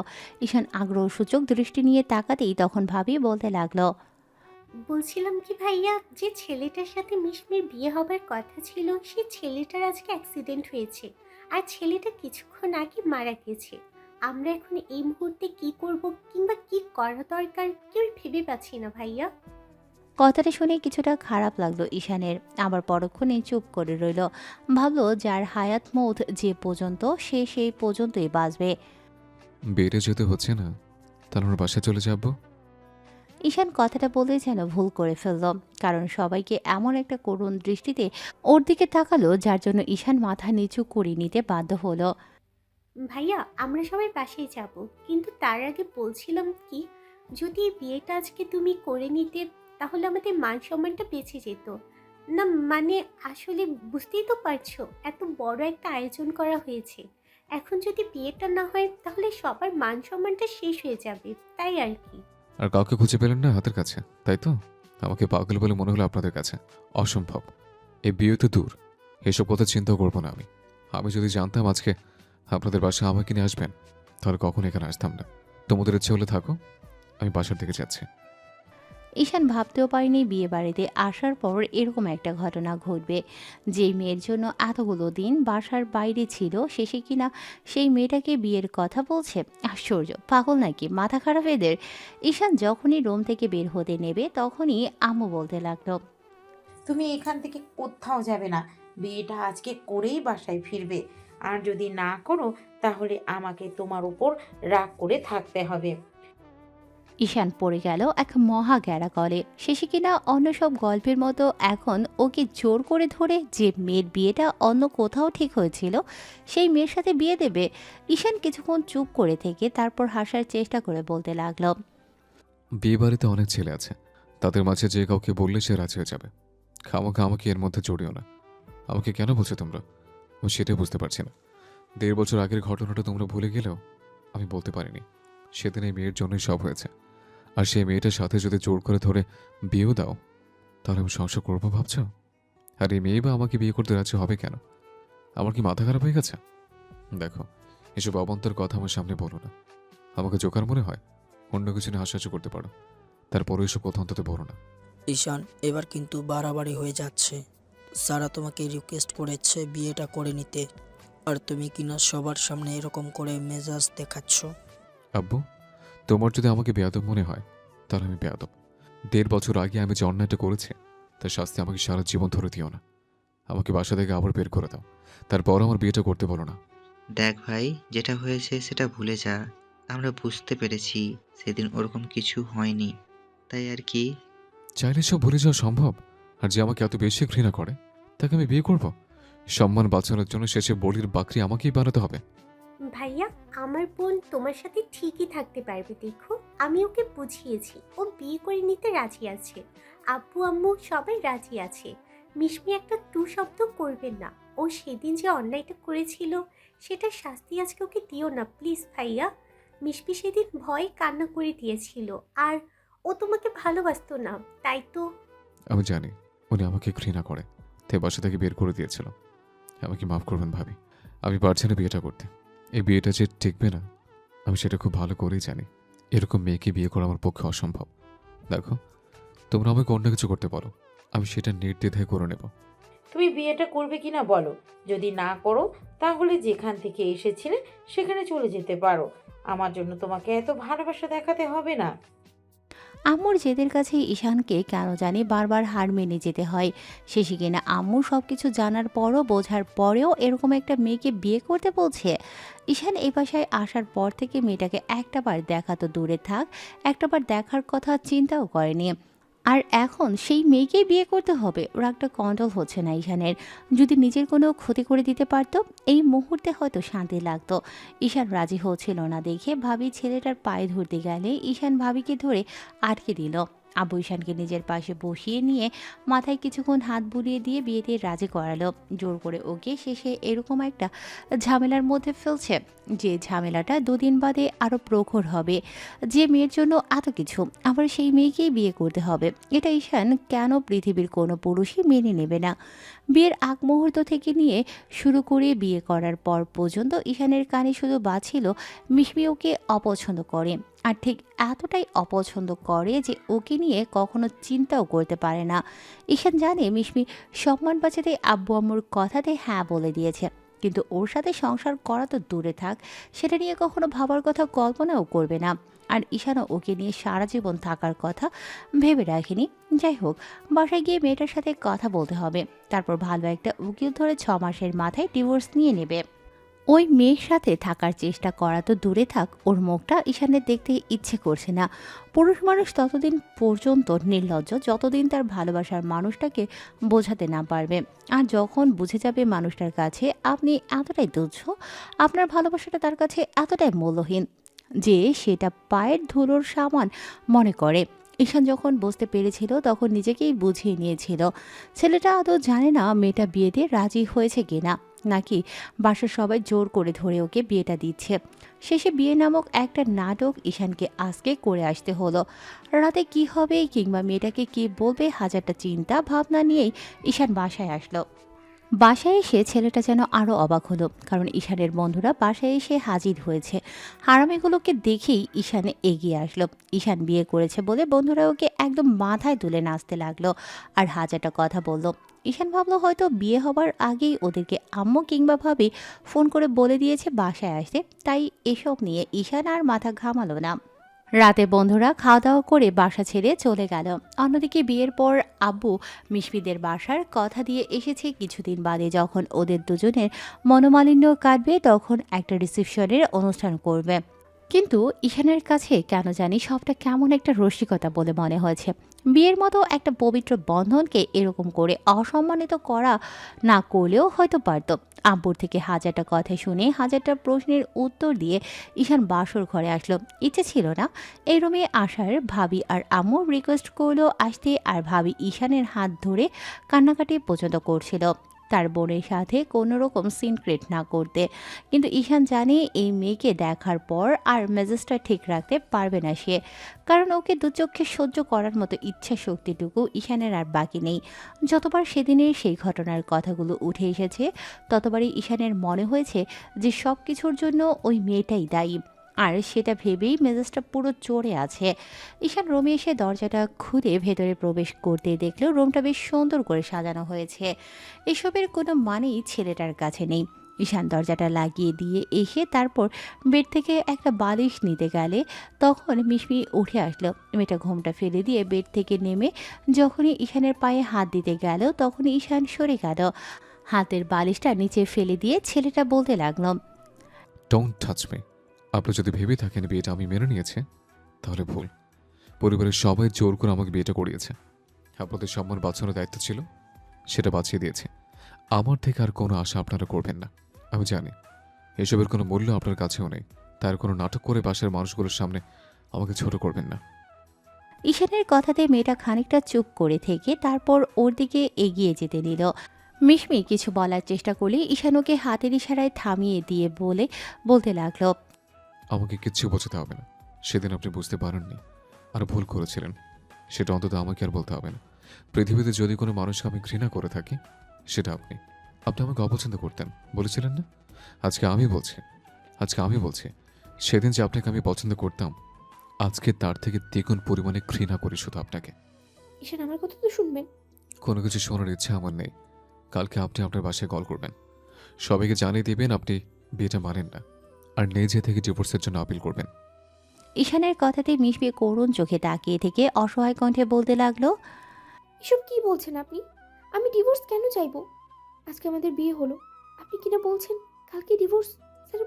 ঈশান আগ্রহসূচক দৃষ্টি নিয়ে তাকাতেই তখন ভাবি বলতে লাগলো, বলছিলাম কি ভাইয়া, যে ছেলেটার সাথে মিশমির বিয়ে হবার কথা ছিল সেই ছেলেটার আজকে অ্যাক্সিডেন্ট হয়েছে, আর ছেলেটা কিছুক্ষণ আগে মারা গেছে। আমরা এখন এই মুহূর্তে কি করব কিংবা কি করা দরকার কেউ ভেবে পাচ্ছি না ভাইয়া। কথাটা শুনে কিছুটা খারাপ লাগলো ঈশানের। আবার পরক্ষণে চুপ করে রইল। ভাবলো যার হায়াত মৌত যে পর্যন্ত সে সেই পর্যন্তই বাঁচবে। বেড়ে যেতে হচ্ছে না, তাহলে আমরা বাসায় চলে যাব। ঈশান কথাটা বলে যেন ভুল করে ফেলল, কারণ সবাইকে এমন একটা করুণ দৃষ্টিতে ওর দিকে তাকালো যার জন্য ঈশান মাথা নিচু করে নিতে বাধ্য হলো। ভাইয়া আমরা সবাই বাসায় যাব, কিন্তু তার আগে বলছিলাম কি, যদি এই বিয়েটা আজকে তুমি করে নিতে তাহলে আমাদের মান সম্মানটা বেঁচে যেত। না মানে আসলে বুঝতেই তো পারছো, এত বড় একটা আয়োজন করা হয়েছে। এখন যদি বিয়েটা না হয় তাহলে সবার মান সম্মানটা শেষ হয়ে যাবে, তাই আর কি। আর কাউকে খুঁজে পেলেন না হাতের কাছে, তাই তো? আমাকে পাগল বলে মনে হলো আপনাদের কাছে। অসম্ভব, এই বিয়ে তো দূর, এসব কথা চিন্তা করবো না আমি। আমি যদি জানতাম আজকে আপনাদের বাসায় আমাকে নিয়ে আসবেন, তাহলে কখন এখানে আসতাম না। তোমাদের ইচ্ছে হলে থাকো, আমি বাসার দিকে যাচ্ছি। ঈশান ভাবতেও পারেনি বিয়ে বাড়িতে আসার পর এরকম একটা ঘটনা ঘটবে। যেই মেয়ের জন্য এতগুলো দিন বাসার বাইরে ছিল, শেষে কিনা সেই মেয়েটাকে বিয়ের কথা বলছে। আশ্চর্য, পাগল নাকি, মাথা খারাপ এদের। ঈশান যখনই রুম থেকে বের হতে নেবে তখনই আম্মু বলতে লাগলো, তুমি এখান থেকে কোথাও যাবে না। বিয়েটা আজকে করেই বাসায় ফিরবে। আর যদি না করো তাহলে আমাকে তোমার উপর রাগ করে থাকতে হবে। ঈশান পড়ে গেল এক মহা গ্যারা কলে। শেষে কিনা অন্য সব গল্পের মতো এখন ওকে জোর করে ধরে যে মেয়ের বিয়েটা অন্য কোথাও ঠিক হয়েছিল সেই মেয়ের সাথে বিয়ে দেবে। ঈশান কিছুক্ষণ চুপ করে থেকে তারপর হাসার চেষ্টা করে বলতে লাগলো, বিয়ে বাড়িতে অনেক ছেলে আছে, তাদের মাঝে যে কাউকে বললে সে রাজি হয়ে যাবে। খামাখা আমাকে এর মধ্যে জড়িও না। আমাকে কেন বলছো তোমরা? আমি সেটাই বুঝতে পারছি না। 1.5 বছর আগের ঘটনাটা তোমরা ভুলে গেলেও আমি বলতে পারিনি। সেদিন এই মেয়ের জন্যই সব হয়েছে। আর সেই মেয়েটার সাথে যদি জোর করে ধরে বিয়েও দাও, তাহলে আমি সংসার করবো ভাবছো? আর এই মেয়ে বা আমাকে বিয়ে করতে রাজি হবে কেন? আমার কি মাথা খারাপ হয়ে গেছে? দেখো, এসব অবান্তর কথা আমার সামনে বলো না। আমাকে জোকার মনে হয়, অন্য কিছু নিয়ে হাসাহাসি করতে পারো, তারপরে এসব কথা অন্তত বলো না। ঈশান, এবার কিন্তু বাড়াবাড়ি হয়ে যাচ্ছে। সারা তোমাকে রিকোয়েস্ট করেছে বিয়েটা করে নিতে, আর তুমি কিনা সবার সামনে এরকম করে মেজাজ দেখাচ্ছ। আব্বু, তোমার যদি আমাকে বেয়াদব মনে হয়, তাহলে আমি বেয়াদব। 1.5 বছর আগে আমি যে অন্যায়টা করেছি তার শাস্তি আমাকে সারা জীবন ধরে দিও না। আমাকে বাসা থেকে আবার বের করে দাও, তারপর আমার বিয়েটা করতে বলো না। দেখ ভাই, যেটা হয়েছে সেটা ভুলে যা। আমরা বুঝতে পেরেছি সেদিন ওরকম কিছু হয়নি, তাই আর কি। চাইলে সব ভুলে যাওয়া সম্ভব? আর যে আমাকে এত বেশি ঘৃণা করে তাকে আমি বিয়ে করব? সম্মান বাঁচানোর জন্য শেষে বলির বাকরি আমাকেই বানাতে হবে? ভাইয়া, আমার বোন তোমার সাথে ঠিকই থাকতে পারবে, দেখো আমি ওকে বুঝিয়েছি, ও বিয়ে করে নিতে রাজি আছে। আব্বু আম্মু সবাই রাজি আছে। মিশমি একটা টু শব্দ করবেন না। ও সেদিন যে অন্যায়টা করেছিল সেটার শাস্তি আজকে ওকে দিও না প্লিজ ভাইয়া। মিশমি সেদিন ভয়ে কান্না করে দিয়েছিল, আর ও তোমাকে ভালোবাসতো না, তাই তো। আমি জানি উনি আমাকে ঘৃণা করে, তাই বাসা থেকে বের করে দিয়েছিল। আমাকে মাফ করবেন ভাবি, আমি পারছি না বিয়েটা করতে। এই বিয়েটা যে টিকবে না আমি সেটা খুব ভালো করেই জানি। এরকম মেয়েকে বিয়ে করা আমার পক্ষে অসম্ভব। দেখো, তোমরা আমাকে অন্য কিছু করতে পারো, আমি সেটা নির্দ্বিধায় করে নেব। তুমি বিয়েটা করবে কিনা বলো। যদি না করো তাহলে যেখান থেকে এসেছিলে সেখানে চলে যেতে পারো। আমার জন্য তোমাকে এত ভালোবাসা দেখাতে হবে না। আম্মুর জেদের কাছে ঈশানকে কেন জানি বারবার হার মেনে যেতে হয়। শেষে কিনা আম্মু সবকিছু জানার পরও, বোঝার পরেও এরকম একটা মেয়েকে বিয়ে করতে বলছে। ঈশান এই বাসায় আসার পর থেকে মেয়েটাকে একটাবার দেখা তো দূরে থাক, একটাবার দেখার কথা চিন্তাও করেনি। আর এখন সেই মেয়েকেই বিয়ে করতে হবে। রাগটা কন্ট্রোল হচ্ছে না ঈশানের। যদি নিজের কোনো ক্ষতি করে দিতে পারতো এই মুহূর্তে হয়তো শান্তি লাগতো। ঈশান রাজি হচ্ছিল না দেখে ভাবি ছেলেটার পায়ে ধরতে গেলে ঈশান ভাবিকে ধরে আটকে দিল। আবু ঈশানকে নিজের পাশে বসিয়ে নিয়ে মাথায় কিছুক্ষণ হাত বুলিয়ে দিয়ে বিয়েতে রাজি করালো। জোর করে ওকে শেষে এরকম একটা ঝামেলার মধ্যে ফেলছে, যে ঝামেলাটা দুদিন বাদে আরও প্রখর হবে। যে মেয়ের জন্য এত কিছু, আবার সেই মেয়েকেই বিয়ে করতে হবে, এটা ঈশান কেন পৃথিবীর কোনো পুরুষই মেনে নেবে না। বিয়ের আগ মুহূর্ত থেকে নিয়ে শুরু করে বিয়ে করার পর পর্যন্ত ঈশানের কানে শুধু বাজছিল মিশমি ওকে অপছন্দ করে, আর ঠিক এতটাই অপছন্দ করে যে ওকে নিয়ে কখনো চিন্তাও করতে পারে না। ঈশান জানে মিশমি সম্মান বাঁচাতে আব্বু আম্মুর কথাতে হ্যাঁ বলে দিয়েছে, কিন্তু ওর সাথে সংসার করা তো দূরে থাক, সেটা নিয়ে কখনো ভাবার কথা কল্পনাও করবে না। আর ঈশানও ওকে নিয়ে সারা জীবন থাকার কথা ভেবে রাখেনি। যাই হোক, বাসায় গিয়ে মেয়েটার সাথে কথা বলতে হবে, তারপর ভালো একটা উকিল ধরে 6 মাসের মাথায় ডিভোর্স নিয়ে নেবে। ওই মেয়ের সাথে থাকার চেষ্টা করা তো দূরে থাক, ওর মুখটা ঈশানের দেখতে ইচ্ছে করছে না। পুরুষ মানুষ ততদিন পর্যন্ত নির্লজ্জ যতদিন তার ভালোবাসার মানুষটাকে বোঝাতে না পারবে। আর যখন বুঝে যাবে মানুষটার কাছে আপনি এতটাই তুচ্ছ, আপনার ভালোবাসাটা তার কাছে এতটাই মূল্যহীন যে সেটা পায়ের ধুলোর সামান মনে করে। ঈশান যখন বুঝতে পেরেছিল তখন নিজেকেই বুঝিয়ে নিয়েছিল ছেলেটা আদৌ জানে না মেয়েটা বিয়েতে রাজি হয়েছে কিনা, নাকি বাসার সবাই জোর করে ধরে ওকে বিয়েটা দিচ্ছে। শেষে বিয়ে নামক একটা নাটক ঈশানকে আজকে করে আসতে হলো। রাতে কি হবে কিংবা মেয়েটাকে কি বলবে, হাজারটা চিন্তা ভাবনা নিয়েই ঈশান বাসায় আসলো। বাসায় এসে ছেলেটা যেন আরও অবাক হলো, কারণ ঈশানের বন্ধুরা বাসায় এসে হাজির হয়েছে। হারামিগুলোকে দেখেই ঈশানে এগিয়ে আসলো। ঈশান বিয়ে করেছে বলে বন্ধুরা ওকে একদম মাথায় তুলে নাচতে লাগলো আর হাজারটা কথা বলল। ঈশান ভাবলো হয়তো বিয়ে হবার আগেই ওদেরকে আম্মু কিংবা ভাবি ফোন করে বলে দিয়েছে বাসায় আসতে, তাই এসব নিয়ে ঈশান আর মাথা ঘামালো না। রাতে বন্ধুরা খাওয়া দাওয়া করে বাসা ছেড়ে চলে গেল। অন্যদিকে বিয়ের পর আব্বু মিশমিদের বাসার কথা দিয়ে এসেছে কিছুদিন বাদে যখন ওদের দুজনের মনোমালিন্য কাটবে তখন একটা রিসেপশনের অনুষ্ঠান করবে। কিন্তু ঈশানের কাছে কেন জানি সবটা কেমন একটা রসিকতা বলে মনে হয়েছে। বিয়ের মতো একটা পবিত্র বন্ধনকে এরকম করে অসম্মানিত করা না করলেও হয়তো পারত। আব্বুর থেকে হাজারটা কথা শুনে হাজারটা প্রশ্নের উত্তর দিয়ে ঈশান বাসর ঘরে আসলো। ইচ্ছে ছিল না এই রুমে আসার, ভাবি আর আম্মু রিকোয়েস্ট করলো আসতে, আর ভাবি ঈশানের হাত ধরে কান্নাকাটি পর্যন্ত করছিল তার বোনের সাথে কোনো রকম সিন ক্রিয়েট না করতে। কিন্তু ঈশান জানে এই মেয়েকে দেখার পর আর মেজাজটা ঠিক রাখতে পারবে না সে, কারণ ওকে দুচক্ষে সহ্য করার মতো ইচ্ছা শক্তিটুকু ঈশানের আর বাকি নেই। যতবার সেদিনের সেই ঘটনার কথাগুলো উঠে এসেছে ততবারই ঈশানের মনে হয়েছে যে সব কিছুর জন্য ওই মেয়েটাই দায়ী, আর সেটা ভেবেই মেজাজটা পুরো চড়ে আছে। ঈশান রুমে এসে দরজাটা খুলে ভেতরে প্রবেশ করতে দেখলো রুমটা বেশ সুন্দর করে সাজানো হয়েছে। এসবের কোনো মানেই ছেলেটার কাছে নেই। ঈশান দরজাটা লাগিয়ে দিয়ে এসে তারপর বেড থেকে একটা বালিশ নিতে গেলে তখন মিশমি উঠে আসলো। মেয়েটা ঘোমটা ফেলে দিয়ে বেড থেকে নেমে যখনই ঈশানের পায়ে হাত দিতে গেল তখনই ঈশান সরে গেল। হাতের বালিশটা নিচে ফেলে দিয়ে ছেলেটা বলতে লাগলো, ডোন্ট টাচ মি। আপনি যদি ভেবে থাকেন বিয়েটা আমি মেনে নিয়েছি তাহলে ভুল। পরিবারের সবাই জোর করে আমাকে বিয়েটা করিয়েছে। আপনাদের সম্মান বাঁচানোর দায়িত্ব ছিল, সেটা বাঁচিয়ে দিয়েছে। আমার থেকে আর কোনো আশা আপনারা করবেন না। আমি জানি এসবের কোনো মূল্য আপনার কাছেও নেই, তার কোনো নাটক করে বাসার মানুষগুলোর সামনে আমাকে ছোট করবেন না। ঈশানের কথাতে মেয়েটা খানিকটা চুপ করে থেকে তারপর ওর দিকে এগিয়ে যেতে নিল। মিশমি কিছু বলার চেষ্টা করলে ঈশান ওকে হাতের ইশারায় থামিয়ে দিয়ে বলতে লাগলো, আমাকে কিচ্ছু বোঝাতে হবে না। সেদিন আপনি বুঝতে পারেননি আর ভুল করেছিলেন, সেটা অন্তত আমাকে আর বলতে হবে না। পৃথিবীতে যদি কোনো মানুষকে আমি ঘৃণা করে থাকি সেটা আপনি। আপনি আমাকে অপছন্দ করতেন বলেছিলেন না? আজকে আমি বলছি সেদিন যে আপনাকে আমি পছন্দ করতাম, আজকে তার থেকে দ্বিগুণ পরিমাণে ঘৃণা করি শুধু আপনাকে। ঈশান আমার কথা তো শুনবেন। কোনো কিছু শোনার ইচ্ছা আমার নেই। কালকে আপনি আপনার বাসায় কল করবেন, সবাইকে জানিয়ে দিবেন আপনি বিয়েটা মানেন না আর নিজে থেকে ডিভোর্সের জন্য আপিল করবেন। ঈশানের কথাতে মিশমি করুণ চোখে তাকিয়ে থেকে অসহায় কণ্ঠে বলতে লাগলো, এসব কি বলছেন আপনি? আমি ডিভোর্স কেন চাইবো? আজকে আমাদের বিয়ে হলো, আপনি কিনা বলছেন কালকে ডিভোর্স স্যার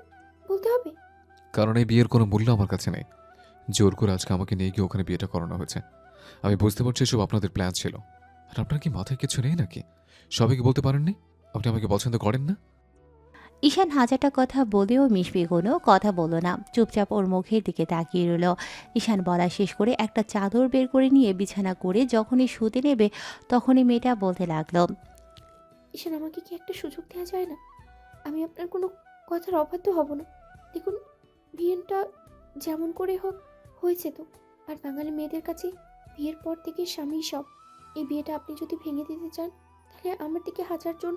বলতে হবে? কারণ এই বিয়ের কোনো মূল্য আমার কাছে নেই। জোর করে আজকে আমাকে নিয়ে গিয়ে ওখানে বিয়েটা করানো হয়েছে। আমি বুঝতে পারছি এসব আপনাদের প্ল্যান ছিল। আর আপনার কি মাথায় কিছু নেই নাকি? সবাইকে বলতে পারেননি আপনি আমাকে পছন্দ করেন না? ঈশান হাজারটা কথা বলেও মিশমি কোনো কথা বলল না, চুপচাপ ওর মুখের দিকে তাকিয়ে রইল। ঈশান বলা শেষ করে একটা চাদর বের করে নিয়ে বিছানা করে যখনই শুতে নেবে তখনই মেয়েটা বলতে লাগলো, ঈশান আমাকে কি একটা সুযোগ দেওয়া যায় না? আমি আপনার কোনো কথার অবাধ্য হব না। দেখুন, বিয়েটা যেমন করে হোক হয়েছে তো। আর বাঙালি মেয়েদের কাছে বিয়ের পর থেকে স্বামী সব। এই বিয়েটা আপনি যদি ভেঙে দিতে চান তাহলে আমার দিকে 1000 জন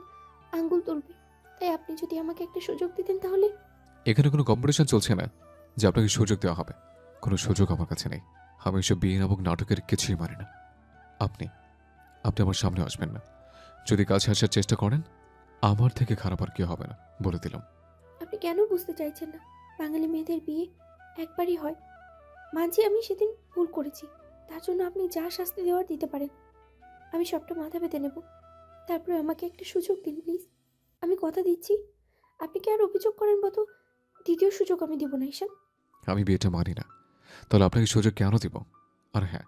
আঙ্গুল তুলবে। তাই আপনি যদি আমাকে একটা সুযোগ দিতেন তাহলে। এখানে কোনো কম্পিটিশন চলছে না যে আপনাকে সুযোগ দেওয়া হবে। কোনো সুযোগ আমার কাছে নেই। আমি এসব বিয়ে নামক নাটকের কিছুই মানি না। আপনি আপনি আমার সামনে আসবেন না। যদি কাছে আসার চেষ্টা করেন আমার থেকে খারাপ আর কেউ হবে না, বলে দিলাম। আপনি কেন বুঝতে চাইছেন না? বাঙালি মেয়েদের বিয়ে একবারই হয়। মানছি আমি সেদিন ভুল করেছি, তার জন্য আপনি যা শাস্তি দেওয়ার দিতে পারেন। আমি সবটা মাথা পেতে নেব। তারপরে আমাকে একটা সুযোগ দিন প্লিজ। আমি কথা দিচ্ছি, আপনি কি আর অভিযোগ করেন মতো দ্বিতীয় সুযোগ আমি দেব না ঈশান। আমি বিয়েটা মানি না, তাহলে আপনাকে সুযোগ কেন দিব? আর হ্যাঁ,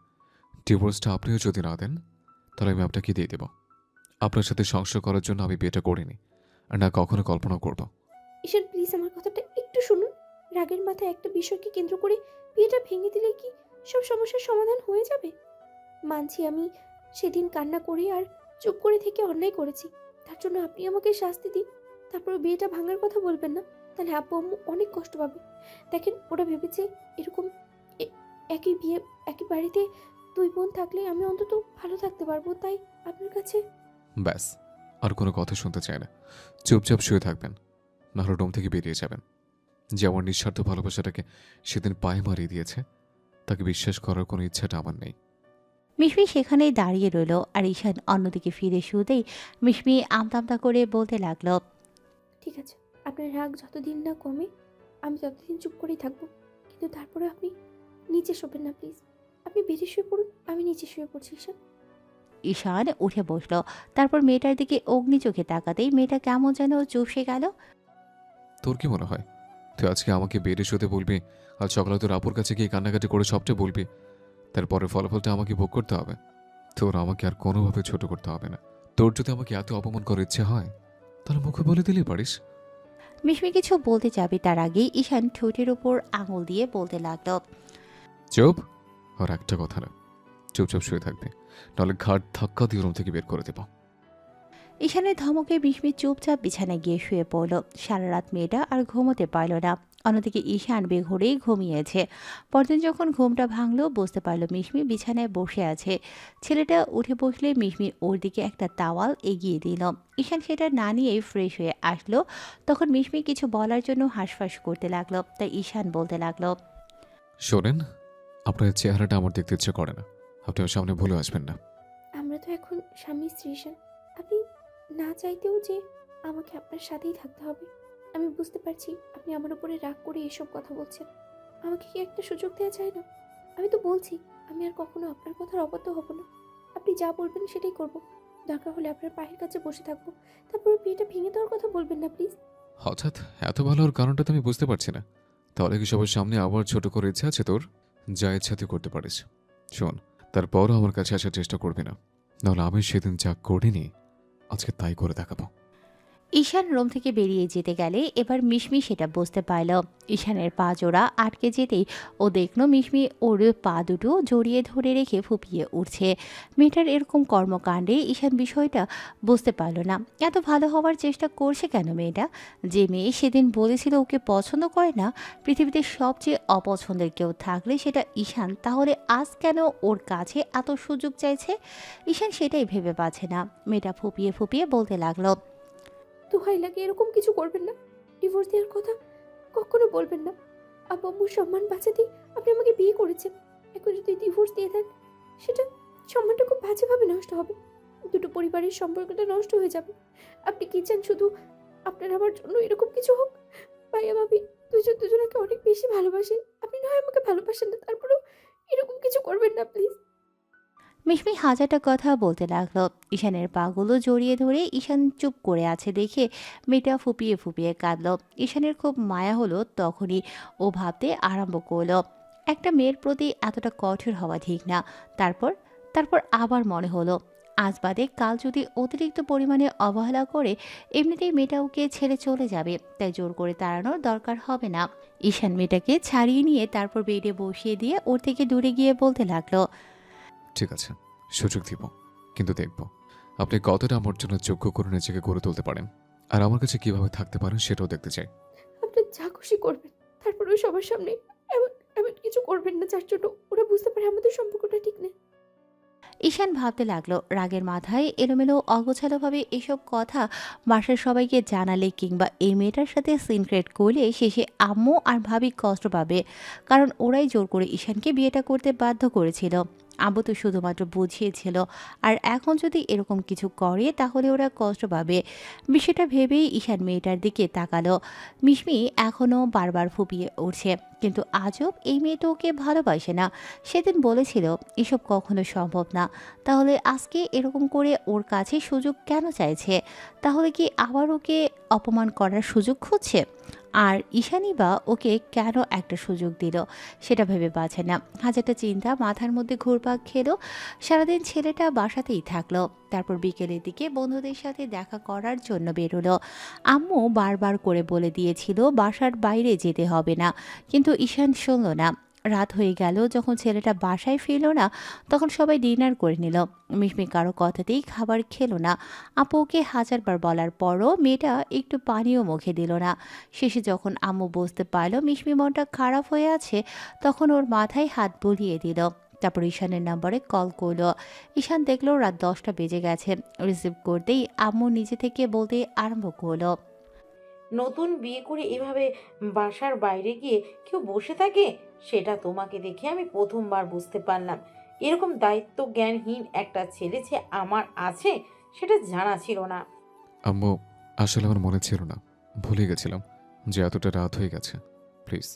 ডিভোর্সটা আপনিও যদি না দেন তাহলে আমি আপনাকে দিয়ে দেব। আপনার সাথে সংসার করার জন্য আমি বিয়েটা করিনি আর না কখনো কল্পনা করব। ঈশান প্লিজ আমার কথাটা একটু শুনুন। রাগের মাথায় একটা বিষয়কে কেন্দ্র করে বিয়েটা ভেঙে দিলে কি সব সমস্যার সমাধান হয়ে যাবে? মানছি আমি সেদিন কান্না করে আর চুপ করে থেকে অন্যায় করেছি, তার জন্য আপনি আমাকে শাস্তি দিন। তারপর বিয়েটা ভাঙার কথা বলবেন না, তাহলে আব্বু আম্মু অনেক কষ্ট পাবে। দেখেন, ওরা ভেবেছে এরকম একই বিয়ে একই বাড়িতে দুই বোন থাকলে আমি অন্তত ভালো থাকতে পারবো। তাই আপনার কাছে। ব্যাস, আর কোনো কথা শুনতে চায় না। চুপচাপ শুয়ে থাকবেন, নাহলে রুম থেকে বেরিয়ে যাবেন। যে আমার নিঃস্বার্থ ভালোবাসাটাকে সেদিন পায়ে মারিয়ে দিয়েছে তাকে বিশ্বাস করার কোনো ইচ্ছাটা আমার নেই। মিশমি সেখানেই দাঁড়িয়ে রইল আর ঈশান অন্যদিকে ফিরে শুতেই মিশমি আমতা করে বলতে লাগলো, ঠিক আছে, আপনার রাগ যতদিন না কমে আমি ততদিন চুপ করেই থাকবো। কিন্তু তারপরে আপনি নিচে শোবেন না প্লিজ। আপনি বেরিয়ে শুয়ে পড়ুন, আমি নিচে শুয়ে পড়ছি ঈশান। ঈশান উঠে বসলো। তারপর মেয়েটার দিকে অগ্নি চোখে তাকাতেই মেয়েটা কেমন যেন চুপসে গেল। তোর কি মনে হয় তুই আজকে আমাকে বেরিয়ে শুতে বলবি আর সকালে তোর আপুর কাছে গিয়ে কান্নাকাটি করে সবটা বলবি, তারপরে ফলাফলটা আমাকে ভোগ করতে হবে? তোর আমাকে আর কোনোভাবে ছোট করতে হবে না। তোর যদি আমাকে এত অপমান করার ইচ্ছে হয় তাহলে মুখে বলে দিলেই পারিস। মিশমি কিছু বলতে যাবে তার আগেই ঈশান ঠোঁটের উপর আঙুল দিয়ে বলতে লাগলো, চুপ। আর একটা কথা না, চুপচাপ শুয়ে থাকবে, নাহলে ঘাট ধাক্কা দিয়ে রুম থেকে বের করে দেব। ঈশানের ধমকে মিশমি চুপচাপ বিছানায় গিয়ে শুয়ে পড়ল। সারা রাত মেয়েটা আর ঘুমোতে পারল না। অন্যদিকে ঈশান বেঘরেই ঘুমিয়েছে। পরদিন যখন ঘুমটা ভাঙলো বুঝতে পারল মিশমি বিছানায় বসে আছে। ছেলেটা উঠে বসলে মিশমি ওর দিকে একটা তাওয়াল এগিয়ে দিল। ঈশান সেটা না নিয়েই ফ্রেশ হয়ে আসলো। তখন মিশমি কিছু বলার জন্য হাঁসফাঁস করতে লাগলো, তাই ঈশান বলতে লাগলো, শোনেন, আপনার চেহারাটা আমার দেখতে ইচ্ছে করে না। আপনি আমার সামনে ভুলে আসবেন না। আমরা তো এখন স্বামী স্ত্রী ঈশান। আপনি না চাইতেও যে আমাকে আপনার সাথেই থাকতে হবে। আমি বুঝতে পারছি আপনি আমার উপরে রাগ করে এসব কথা বলছেন। আমাকে কি একটা সুযোগ দেওয়া যায় না? আমি তো বলছি আমি আর কখনো আপনার কথার অবাধ্য হব না। আপনি যা বলবেন সেটাই করব। দরকার হলে আপনার পায়ের কাছে বসে থাকবো। তারপরে বিয়েটা ভেঙে দেওয়ার কথা বলবেন না প্লিজ। হঠাৎ এত ভালো হওয়ার কারণটা তো আমি বুঝতে পারছি না। তাহলে কি সবার সামনে আবার ছোট করে ইচ্ছা আছে তোর? যা ইচ্ছা তুই করতে পারিস। শোন, তারপরও আমার কাছে আসার চেষ্টা করবি না, নাহলে আমি সেদিন যা করিনি আজকে তাই করে দেখাবো। ঈশান রুম থেকে বেরিয়ে যেতে গেলে এবার মিশমি সেটা বুঝতে পারল। ঈশানের পা জোড়া আটকে যেতেই ও দেখল মিশমি ওর পা দুটো জড়িয়ে ধরে রেখে ফুপিয়ে উঠছে। মেয়েটার এরকম কর্মকাণ্ডে ঈশান বিষয়টা বুঝতে পারল না। এত ভালো হওয়ার চেষ্টা করছে কেন মেয়েটা? যে মেয়ে সেদিন বলেছিল ওকে পছন্দ করে না, পৃথিবীতে সবচেয়ে অপছন্দের কেউ থাকলে সেটা ঈশান, তাহলে আজ কেন ওর কাছে এত সুযোগ চাইছে? ঈশান সেটাই ভেবে পাচ্ছে না। মেয়েটা ফুপিয়ে ফুপিয়ে বলতে লাগলো, দোহাই লাগে এরকম কিছু করবেন না। ডিভোর্স দেওয়ার কথা কখনো বলবেন না। আব্বু আম্মুর সম্মান বাঁচাতেই আপনি আমাকে বিয়ে করেছেন। এখন যদি ডিভোর্স দিয়ে দেন, সেটা সম্মানটা খুব বাজেভাবে নষ্ট হবে। দুটো পরিবারের সম্পর্কটা নষ্ট হয়ে যাবে। আপনি কি চান শুধু আপনার আমার জন্য এরকম কিছু হোক? ভাইয়া ভাবি দুজন দুজনকে অনেক বেশি ভালোবাসে। আপনি না হয় আমাকে ভালোবাসেন না, তারপরেও এরকম কিছু করবেন না প্লিজ। মিশমি হাজারটা কথা বলতে লাগলো। ঈশানের পাগুলো জড়িয়ে ধরে ঈশান চুপ করে আছে দেখে মেয়েটা ফুপিয়ে ফুপিয়ে কাঁদলো। ঈশানের খুব মায়া হলো। তখনই ও ভাবতে আরম্ভ করলো, একটা মেয়ের প্রতি এতটা কঠোর হওয়া ঠিক না। তারপর তারপর আবার মনে হলো, আজ বাদে কাল যদি অতিরিক্ত পরিমাণে অবহেলা করে, এমনিতেই মেয়েটা ওকে ছেড়ে চলে যাবে, তাই জোর করে তাড়ানোর দরকার হবে না। ঈশান মেয়েটাকে ছাড়িয়ে নিয়ে তারপর বেডে বসিয়ে দিয়ে ওর থেকে দূরে গিয়ে বলতে লাগলো, ঠিক আছে, সুযোগ দিব, কিন্তু দেখব আপনি কতটা আমার জন্য যোগ্য করে নিজেকে গড়ে তুলতে পারেন, আর আমার কাছে কিভাবে থাকতে পারেন সেটাও দেখতে চাই। আপনি যা খুশি করবেন, তারপরেও সবার সামনে এমন এমন কিছু করবেন না যার জন্য ওরা বুঝতে পারে আমাদের সম্পর্কটা ঠিক নেই। ঈশান ভাবতে লাগলো, রাগের মাথায় এলোমেলো অগোছালোভাবে এসব কথা বাসার সবাইকে জানালে কিংবা এই মেয়েটার সাথে সিনক্রেট করলে শেষে আম্মু আর ভাবি কষ্ট পাবে। কারণ ওরাই জোর করে ঈশানকে বিয়েটা করতে বাধ্য করেছিল। আব্বু তো শুধুমাত্র বুঝিয়েছিল, আর এখন যদি এরকম কিছু করে তাহলে ওরা কষ্ট পাবে। বিষয়টা ভেবেই ঈশান মেয়েটার দিকে তাকালো। মিশমি এখনও বারবার ফুপিয়ে উঠছে, কিন্তু আজব এই মেয়েটা ওকে ভালোবাসে না। সেদিন বলেছিল এসব কখনো সম্ভব না, তাহলে আজকে এরকম করে ওর কাছে সুযোগ কেন চাইছে? তাহলে কি আবার ওকে অপমান করার সুযোগ খুঁজছে? আর ঈশানী বা ওকে কেন একটা সুযোগ দিল সেটা ভেবে পাচ্ছে না। হাজারটা চিন্তা মাথার মধ্যে ঘুরপাক খেলো। সারাদিন ছেলেটা বাসাতেই থাকলো। তারপর বিকেলের দিকে বন্ধুদের সাথে দেখা করার জন্য বেরোলো। আম্মু বারবার করে বলে দিয়েছিল বাসার বাইরে যেতে হবে না, কিন্তু ঈশান শুনল না। রাত হয়ে গেল, যখন ছেলেটা বাসায় ফিরল না তখন সবাই ডিনার করে নিল। মিশমি কারো কথাতেই খাবার খেলো না। আপু ওকে হাজারবার বলার পরও মেয়েটা একটু পানিও মুখে দিল না। শেষে যখন আম্মু বুঝতে পারল মিশমি মনটা খারাপ হয়ে আছে, তখন ওর মাথায় হাত বুলিয়ে দিল। তারপর ঈশানের নাম্বারে কল করলো। ঈশান দেখলো রাত 10টা বেজে গেছে। রিসিভ করতেই আম্মু নিজে থেকে বলতে আরম্ভ করলো, নতুন বিয়ে করে এভাবে বাসার বাইরে গিয়ে কেউ বসে থাকে, সেটা তোমাকে দেখে আমি প্রথমবার বুঝতে পারলাম। এরকম দায়িত্ব জ্ঞানহীন একটা ছেলে যে আমার আছে সেটা জানা ছিল না। আম্মু, আসলে আমার মনে ছিল না, ভুলে গেছিলাম যে এতটা রাত হয়ে গেছে। প্লিজ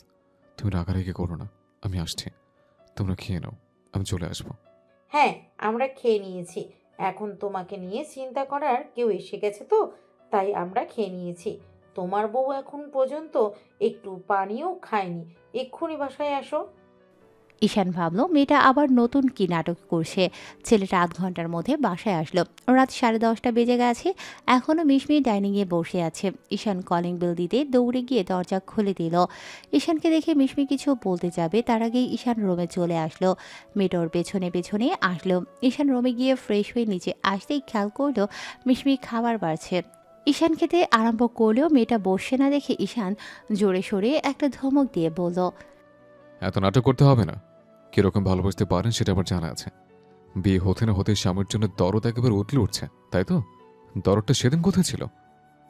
তুমি রাগারাগি করো না, আমি আসছি। তোমরা খেয়ে নাও, আমি চলে আসবো। হ্যাঁ, আমরা খেয়ে নিয়েছি। এখন তোমাকে নিয়ে চিন্তা করার কেউ এসে গেছে তো, তাই আমরা খেয়ে নিয়েছি। তোমার বউ এখন পর্যন্ত একটু পানিও খায়নি। এক্ষুনি বাসায় আসো। ঈশান ভাবলো মেয়েটা আবার নতুন কি নাটক করছে। ছেলেটা আধ ঘন্টার মধ্যে বাসায় আসলো। রাত 10:30 বেজে গেছে। এখনও মিশমি ডাইনিংয়ে বসে আছে। ঈশান কলিং বেল দিতে দৌড়ে গিয়ে দরজা খুলে দিল। ঈশানকে দেখে মিশমি কিছু বলতে যাবে, তার আগেই ঈশান রুমে চলে আসলো। মেয়েটা ওর পেছনে পেছনে আসলো। ঈশান রুমে গিয়ে ফ্রেশ হয়ে নিচে আসতেই খেয়াল করলো মিশমি খাবার বাড়ছে। ঈশান খেতে আরম্ভ করলেও মেয়েটা বসছে না দেখে ঈশান জোরে সোরে একটা ধমক দিয়ে বলল, এত নাটক করতে হবে না। কিরকম ভালোবাসতে পারেন সেটা আবার জানা আছে। বিয়ে হতে না হতে স্বামীর জন্য দরদ একেবারে উতলে উঠছে, তাই তো? দরদটা সেদিন কোথায় ছিল?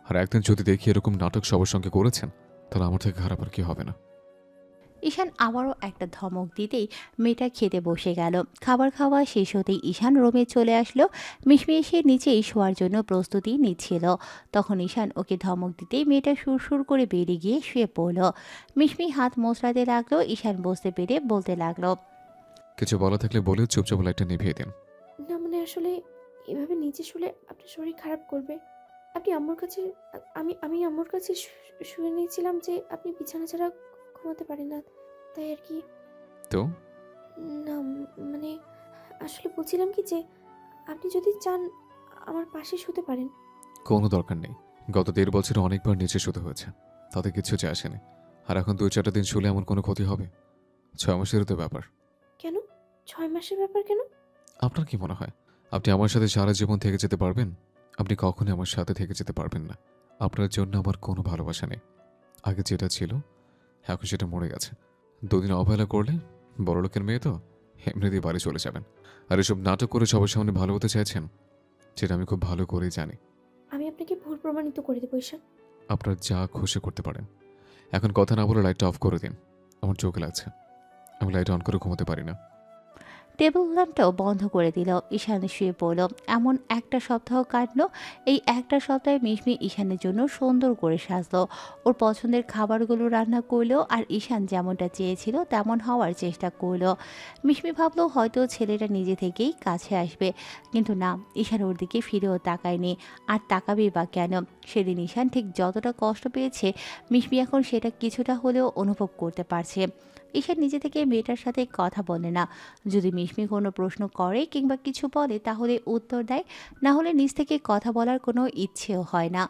আর একদিন যদি দেখি এরকম নাটক সবার সঙ্গে করেছেন, তাহলে আমার থেকে খারাপ আর কি হবে না। ঈশান আবারও একটা ধমক দিতেই মেয়েটা খেতে বসে গেল। খাবার খাওয়া শেষ হতেই ঈশান রুমে চলে আসলো। মিশমি এসে নিচেই শোয়ার জন্য প্রস্তুতি নিচ্ছিল। তখন ঈশান ওকে ধমক দিতেই মেয়েটা সুরসুর করে বেরিয়ে গিয়ে শুয়ে পড়ল। মিশমি হাত মোচড়াতে লাগলো। ঈশান বুঝতে পেরে বলতে লাগলো, কিছু বলা থাকলে বলে চুপচাপ লাইটটা নিভিয়ে দিন। না মানে আসলে এভাবে নিচে শুলে আপনার শরীর খারাপ করবে। আপনি আম্মুর কাছে আমি আম্মুর কাছে শুয়ে নিয়েছিলাম যে আপনি বিছানা ছাড়া ঘুমাতে পারেন না, তাই আর কি। তো না মানে আসলে বলছিলাম কি যে আপনি যদি চান আমার পাশে শুতে পারেন। কোনো দরকার নেই। গত 1.5 বছরে অনেকবার নিচে শুতে হয়েছে, তাতে কিছু যায় আসেনি। আর এখন 2-4টা দিন শুলে এমন কোনো ক্ষতি হবে? 6 মাসেরও তো ব্যাপার। কেন? 6 মাসের ব্যাপার কেন? আপনার কি মনে হয় আপনি আমার সাথে সারা জীবন থেকে যেতে পারবেন? আপনি কখনোই আমার সাথে থেকে যেতে পারবেন না। আপনার জন্য আমার কোনো ভালোবাসা নেই। আগে যেটা ছিল এখন সেটা মরে গেছে। 2 দিন অবহেলা করলে বড়লোকের মেয়ে তো এমনিতেই বাড়ি চলে যাবেন। আর এসব নাটক করে সবার সামনে ভালো হতে চাইছেন, সেটা আমি খুব ভালো করেই জানি। আমি আপনাকে ভুল প্রমাণিত করে দেবো ঈশান। আপনার যা খুশি করতে পারেন। এখন কথা না বলে লাইটটা অফ করে দিন। আমার চোখে লাগছে, আমি লাইট অন করে ঘুমোতে পারি না। টেবিল ল্যাম্পটাও বন্ধ করে দিল। ঈশান শুয়ে পড়ল। এমন একটা সপ্তাহ কাটলো। এই একটা সপ্তাহে মিশমি ঈশানের জন্য সুন্দর করে সাজলো। ওর পছন্দের খাবারগুলো রান্না করলো আর ঈশান যেমনটা চেয়েছিল তেমন হওয়ার চেষ্টা করলো। মিশমি ভাবলো হয়তো ছেলেটা নিজে থেকেই কাছে আসবে, কিন্তু না, ঈশান ওর দিকে ফিরেও তাকায়নি। আর তাকাবেই বা কেন? সেদিন ঈশান ঠিক যতটা কষ্ট পেয়েছে মিশমি এখন সেটা কিছুটা হলেও অনুভব করতে পারছে। ঈশান নিজে থেকে মেয়েটার সাথে কথা বলে না। যদি মিশমি কোনো প্রশ্ন করে কিংবা কিছু বলে তাহলে উত্তর দেয়, না হলে নিজ থেকে কথা বলার কোনো ইচ্ছেও হয় না।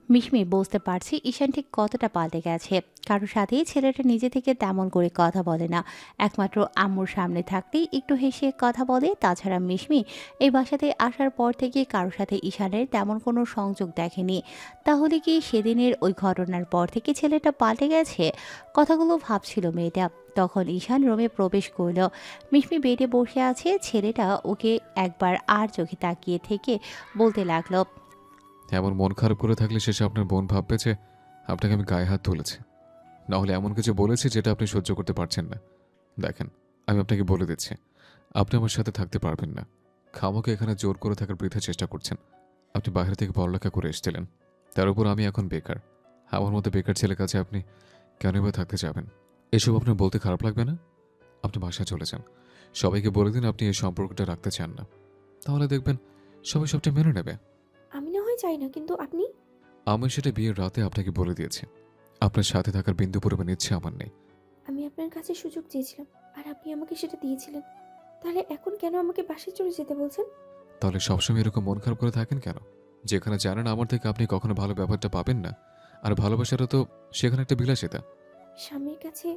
মিশমি বুঝতে পারছি ঈশান ঠিক কতটা পাল্টে গেছে। কারোর সাথেই ছেলেটা নিজে থেকে তেমন করে কথা বলে না। একমাত্র আম্মুর সামনে থাকতেই একটু হেসে কথা বলে। তাছাড়া মিশমি এই বাসাতে আসার পর থেকে কারোর সাথে ঈশানের তেমন কোনো সংযোগ দেখেনি। তাহলে কি সেদিনের ওই ঘটনার পর থেকে ছেলেটা পাল্টে গেছে? কথাগুলো ভাবছিল মেয়েটা। তখন ঈশান রুমে প্রবেশ করল। মিশমি বেডে বসে আছে। ছেলেটা ওকে একবার আর চোখে তাকিয়ে থেকে বলতে লাগলো, এমন মন খারাপ করে থাকলে শেষে আপনার বোন ভাববে যে আপনাকে আমি গায়ে হাত তুলেছি, না হলে এমন কিছু বলেছি যেটা আপনি সহ্য করতে পারছেন না। দেখেন, আমি আপনাকে বলে দিচ্ছি, আপনি আমার সাথে থাকতে পারবেন না। খামোকে এখানে জোর করে থাকার বৃথা চেষ্টা করছেন। আপনি বাইরে থেকে পড়ালেখা করে এসেছিলেন, তার উপর আমি এখন বেকার। আমার মতো বেকার ছেলের কাছে আপনি কেনই বা থাকতে যাবেন? এসব আপনার বলতে খারাপ লাগবে না? আপনি বাসায় চলে যান, সবাইকে বলে দিন আপনি এই সম্পর্কটা রাখতে চান না। তাহলে দেখবেন সবাই সবটা মেনে নেবে। আমি না হয় চাই না, কিন্তু আপনি। আমি সেটা বিয়ের রাতে আপনাকে বলে দিয়েছি। আপনার সাথে থাকার বিন্দু পরিমাণ ইচ্ছে আমার নেই। আমি আপনার কাছে সুযোগ চেয়েছিলাম আর আপনি আমাকে সেটা দিয়েছিলেন। তাহলে এখন কেন আমাকে বাসায় চলে যেতে বলছেন? তাহলে সবসময় এরকম মন খারাপ করে থাকেন কেন? যেখানে জানেন আমার থেকে আপনি কখনো ভালো ব্যাপারটা পাবেন না। আর ভালোবাসাটা তো সেখানে একটা বিলাসিতা। স্বামীর কাছে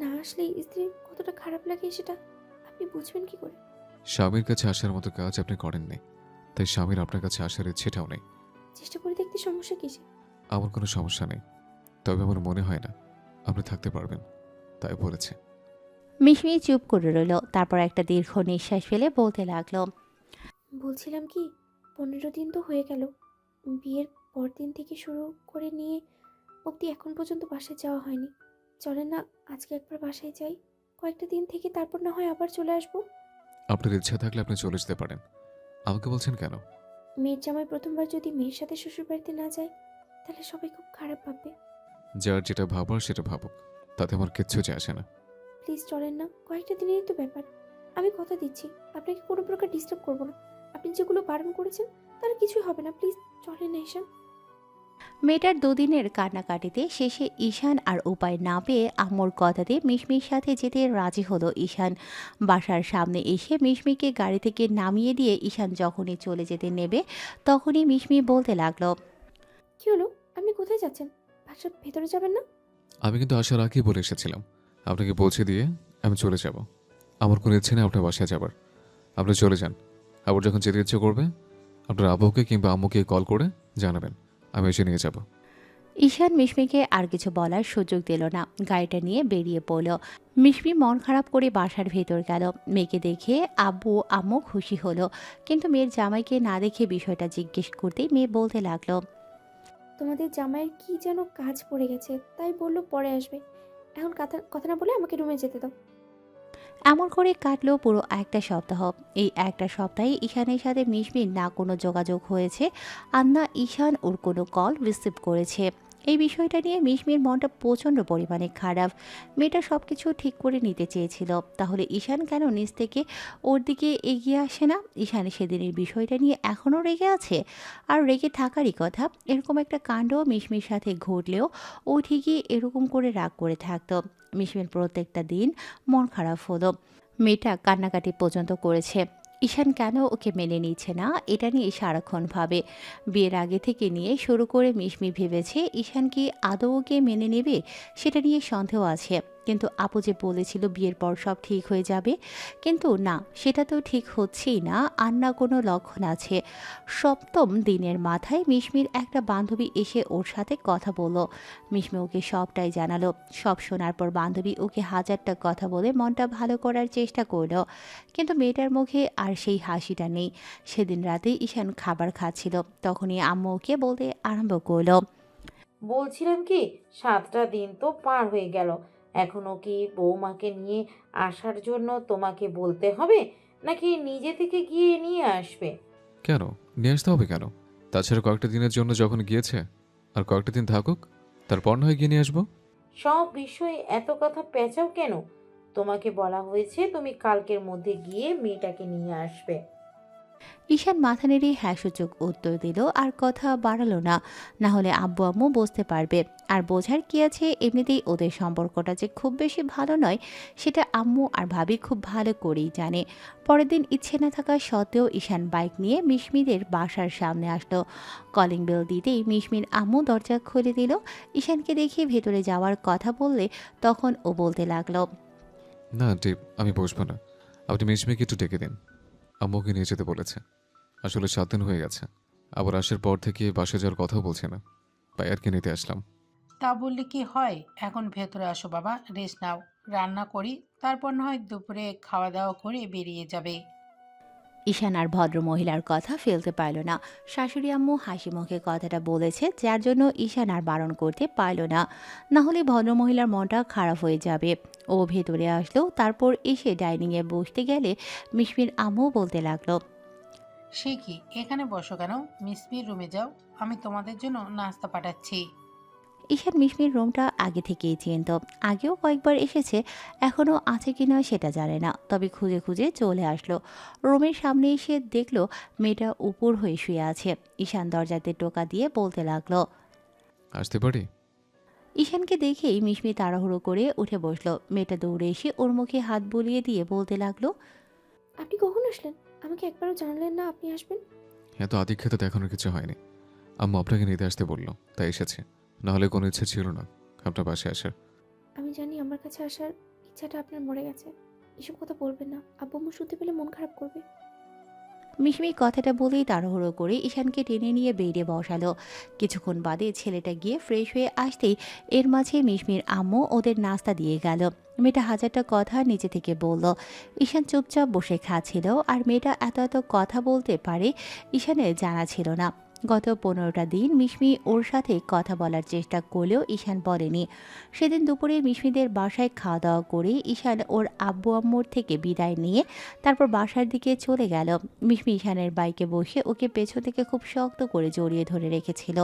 না আসলে স্ত্রীর কতটা খারাপ লাগে সেটা আপনি বুঝবেন কি করে? স্বামীর কাছে আসার মতো কাজ আপনি করেননি, তাই স্বামীর আপনার কাছে আসার ইচ্ছেটাও নেই। চেষ্টা করে দেখতে সমস্যা কিসে? আমার কোনো সমস্যা নেই, তবে আমার মনে হয় না আপনি থাকতে পারবেন, তাই বলেছে। মিশমি চুপ করে রইল। তারপর একটা দীর্ঘ নিঃশ্বাস ফেলে বলতে লাগলো, বলছিলাম কি, 15 দিন তো হয়ে গেল। বিয়ের পরদিন থেকে শুরু করে নিয়ে অবধি এখন পর্যন্ত বাসায় যাওয়া হয়নি। চলেন না আজকে একবার বাসায় যাই, কয়েকটা দিন থেকে তারপর না হয় আবার চলে আসবো। আপনার ইচ্ছা থাকলে আপনি চলে যেতে পারেন। আমাকে বলছেন কেন? মেয়ের জামাই প্রথমবার যদি মেয়ের সাথে শ্বশুর বাড়িতে না যায় তাহলে সবাই খুব খারাপ ভাববে। যার যেটা ভাবার সেটা ভাবুক, তাতে আমার কিচ্ছু যায় আসে না। প্লিজ চলেন না, কয়েকটা দিনেরই তো ব্যাপার। আমি কথা দিচ্ছি আপনাকে কোনো প্রকার ডিস্টার্ব করবো না। আপনি যেগুলো বারণ করেছেন তার কিছুই হবে না। প্লিজ চলেন না ঈশান। মেয়েটার দুদিনের কান্নাকাটিতে শেষে ঈশান আর উপায় না পেয়ে আম্মুর কথাতে মিশমির সাথে যেতে রাজি হলো ঈশান। বাসার সামনে এসে মিশমিকে গাড়ি থেকে নামিয়ে দিয়ে ঈশান যখনই চলে যেতে নেবে তখনই মিশমি বলতে লাগলো, কি হলো? আপনি কোথায় যাচ্ছেন? বাসার ভেতরে যাবেন না? আমি কিন্তু আসার আগেই বলে এসেছিলাম আপনাকে পৌঁছে দিয়ে আমি চলে যাব। আমার কোনো ইচ্ছে নেই আপনার বাসায় যাবার। আপনি চলে যান। আবার যখন যেতে ইচ্ছে করবে আপনার আব্বুকে কিংবা আম্মুকে কল করে জানাবেন, আমি এসে নিয়ে যাব। ঈশান মিশমিকে আর কিছু বলার সুযোগ দিল না। গাড়িটা নিয়ে বেরিয়ে পড়ল। মিশমি মন খারাপ করে বাসার ভেতর গেল। মেয়েকে দেখে আব্বু আম্মু খুশি হলো, কিন্তু মেয়ের জামাইকে না দেখে বিষয়টা জিজ্ঞেস করতেই মেয়ে বলতে লাগলো, তোমাদের জামাইয়ের কি যেন কাজ পড়ে গেছে, তাই বললো পরে আসবে। এখন কথা কথা না বলে আমাকে রুমে যেতে দাও। এমন করে কাটলো পুরো একটা সপ্তাহ। এই একটা সপ্তাহে ঈশানের সাথে মিশমির না কোনো যোগাযোগ হয়েছে, আর না ঈশান ওর কোনো কল রিসিভ করেছে। এই বিষয়টা নিয়ে মিশমির মনটা প্রচণ্ড পরিমাণে খারাপ। মেয়েটা সব কিছু ঠিক করে নিতে চেয়েছিল, তাহলে ঈশান কেন নিজ থেকে ওর দিকে এগিয়ে আসে না? ঈশান সেদিনের বিষয়টা নিয়ে এখনও রেগে আছে, আর রেগে থাকারই কথা। এরকম একটা কাণ্ড মিশমির সাথে ঘটলেও ও ঠিকই এরকম করে রাগ করে থাকতো। মিশমির প্রত্যেকটা দিন মন খারাপ হলো। মেয়েটা কান্নাকাটি পর্যন্ত করেছে। ঈশান কেন ওকে মেনে নিচ্ছে না এটা নিয়ে সারাক্ষণ ভাবে। বিয়ের আগে থেকে নিয়ে শুরু করে মিশমি ভেবেছে ঈশান কি আদৌ ওকে মেনে নেবে, সেটা নিয়ে সন্দেহ আছে। কিন্তু আপু যে বলেছিল বিয়ের পর সব ঠিক হয়ে যাবে, কিন্তু না, সেটা তো ঠিক হচ্ছেই না, আর না কোনো লক্ষণ আছে। সপ্তম দিনের মাথায় মিশমির একটা বান্ধবী এসে ওর সাথে কথা বলল। মিশমি ওকে সবটাই জানালো। সব শোনার পর বান্ধবী ওকে হাজারটা কথা বলে মনটা ভালো করার চেষ্টা করলো, কিন্তু মেয়েটার মুখে আর সেই হাসিটা নেই। সেদিন রাতে ঈশান খাবার খাচ্ছিল, তখনই আম্মু ওকে বলতে আরম্ভ করলো। বলছিলাম কি, 7টা দিন তো পার হয়ে গেল, এখনো কি বৌমাকে নিয়ে আসার জন্য তোমাকে বলতে হবে, নাকি নিজে থেকে গিয়ে নিয়ে আসবে? কেন নিয়ে আসতে হবে কেন? তাছাড়া কয়েকটা দিনের জন্য যখন গিয়েছে, আর কয়েকটা দিন থাকুক, তারপর না হয় গিয়ে নিয়ে আসবো। সব বিষয়ে এত কথা পেঁচাও কেন? তোমাকে বলা হয়েছে তুমি কালকের মধ্যে গিয়ে মেয়েটাকে নিয়ে আসবে। ঈশান মাথা নেড়ে হ্যাঁসূচক উত্তর দিল, আর কথা বাড়ালো না। না হলে আব্বু আম্মু বুঝতে পারবে, আর বোঝার কি আছে, এমনিতেই ওদের সম্পর্কটা যে খুব বেশি ভালো নয় সেটা আম্মু আর ভাবি খুব ভালো করেই জানে। পরের দিন ইচ্ছে না থাকা সত্ত্বেও ঈশান বাইক নিয়ে মিশমিদের বাসার সামনে আসলো। কলিং বেল দিতেই মিশমির আম্মু দরজা খুলে দিল। ঈশানকে দেখে ভেতরে যাওয়ার কথা বললে তখন ও বলতে লাগলো, না আন্টি, আমি বসবো না। আপনি মিশমিকে একটু ডেকে দিন, আম্মুকে নিয়ে যেতে বলেছে। আসলে 7 দিন হয়ে গেছে, আবার আসার পর থেকে বাসে যাওয়ার কথাও বলছে না, তাই আর কি নিতে আসলাম। তা বললে কি হয়, এখন ভেতরে আসো বাবা, রেস্ট নাও, রান্না করি, তারপর না হয় দুপুরে খাওয়া দাওয়া করে বেরিয়ে যাবে। ঈশান আর ভদ্রমহিলার কথা ফেলতে পারল না। শাশুড়ি আম্মু হাসি মুখে কথাটা বলেছে, যার জন্য ঈশান আর বারণ করতে পারল না। না হলে ভদ্রমহিলার মনটা খারাপ হয়ে যাবে। ও ভেতরে আসলো, তারপর এসে ডাইনিংয়ে বসতে গেলে মিশমির আম্মু বলতে লাগলো, সে কি, এখানে বসো কেন? মিসমির রুমে যাও, আমি তোমাদের জন্য নাস্তা পাঠাচ্ছি। ঈশান মিশমির রুমটা আগে থেকেই চিনত। আগেও কয়েকবার এসেছে, এখনও আছে কিনা সেটা জানে না, তবে খুঁজে খুঁজে চলে আসলো। রুমের সামনে এসে দেখলো মেয়েটা উপর হয়ে শুয়ে আছে। ঈশান দরজাতে টোকা দিয়ে বলতে লাগলো। আসতে পারি? ঈশানকে দেখেই মিশমি তাড়াহুড়ো করে উঠে বসলো। মেয়েটা দৌড়ে এসে ওর মুখে হাত বুলিয়ে দিয়ে বলতে লাগলো, আপনি কখন আসলেন? আমাকে একবারও জানালেন না আপনি আসবেন। এত আদিক্ষেতা দেখানোর কিছু হয়নি। আম্মু আপনাকে নিতে আসতে বললো, তাই এসেছে। নাহলে কোনো ইচ্ছে ছিল না আপনার বাসায় আসার। আমি জানি আমার কাছে আসার ইচ্ছাটা আপনার মরে গেছে। এসব কথা বলবেন না, আব্বু আম্মু শুনতে পেলে মন খারাপ করবে। মিশমি কথাটা বলেই তাড়াহুড়ো করে ঈশানকে টেনে নিয়ে বেডে বসালো। কিছুক্ষণ বাদে ছেলেটা গিয়ে ফ্রেশ হয়ে আসতেই এর মাঝে মিশমির আম্মু ওদের নাস্তা দিয়ে গেল। মেয়েটা হাজারটা কথা নিজে থেকে বলল। ঈশান চুপচাপ বসে খাচ্ছিল, আর মেয়েটা এত এত কথা বলতে পারে ঈশানের জানা ছিল না। গত 15টা দিন মিশমি ওর সাথে কথা বলার চেষ্টা করলেও ঈশান বলেনি। সেদিন দুপুরে মিশমিদের বাসায় খাওয়া দাওয়া করে ঈশান ওর আব্বু আম্মুর থেকে বিদায় নিয়ে তারপর বাসার দিকে চলে গেল। মিশমি ঈশানের বাইকে বসে ওকে পেছন থেকে খুব শক্ত করে জড়িয়ে ধরে রেখেছিল।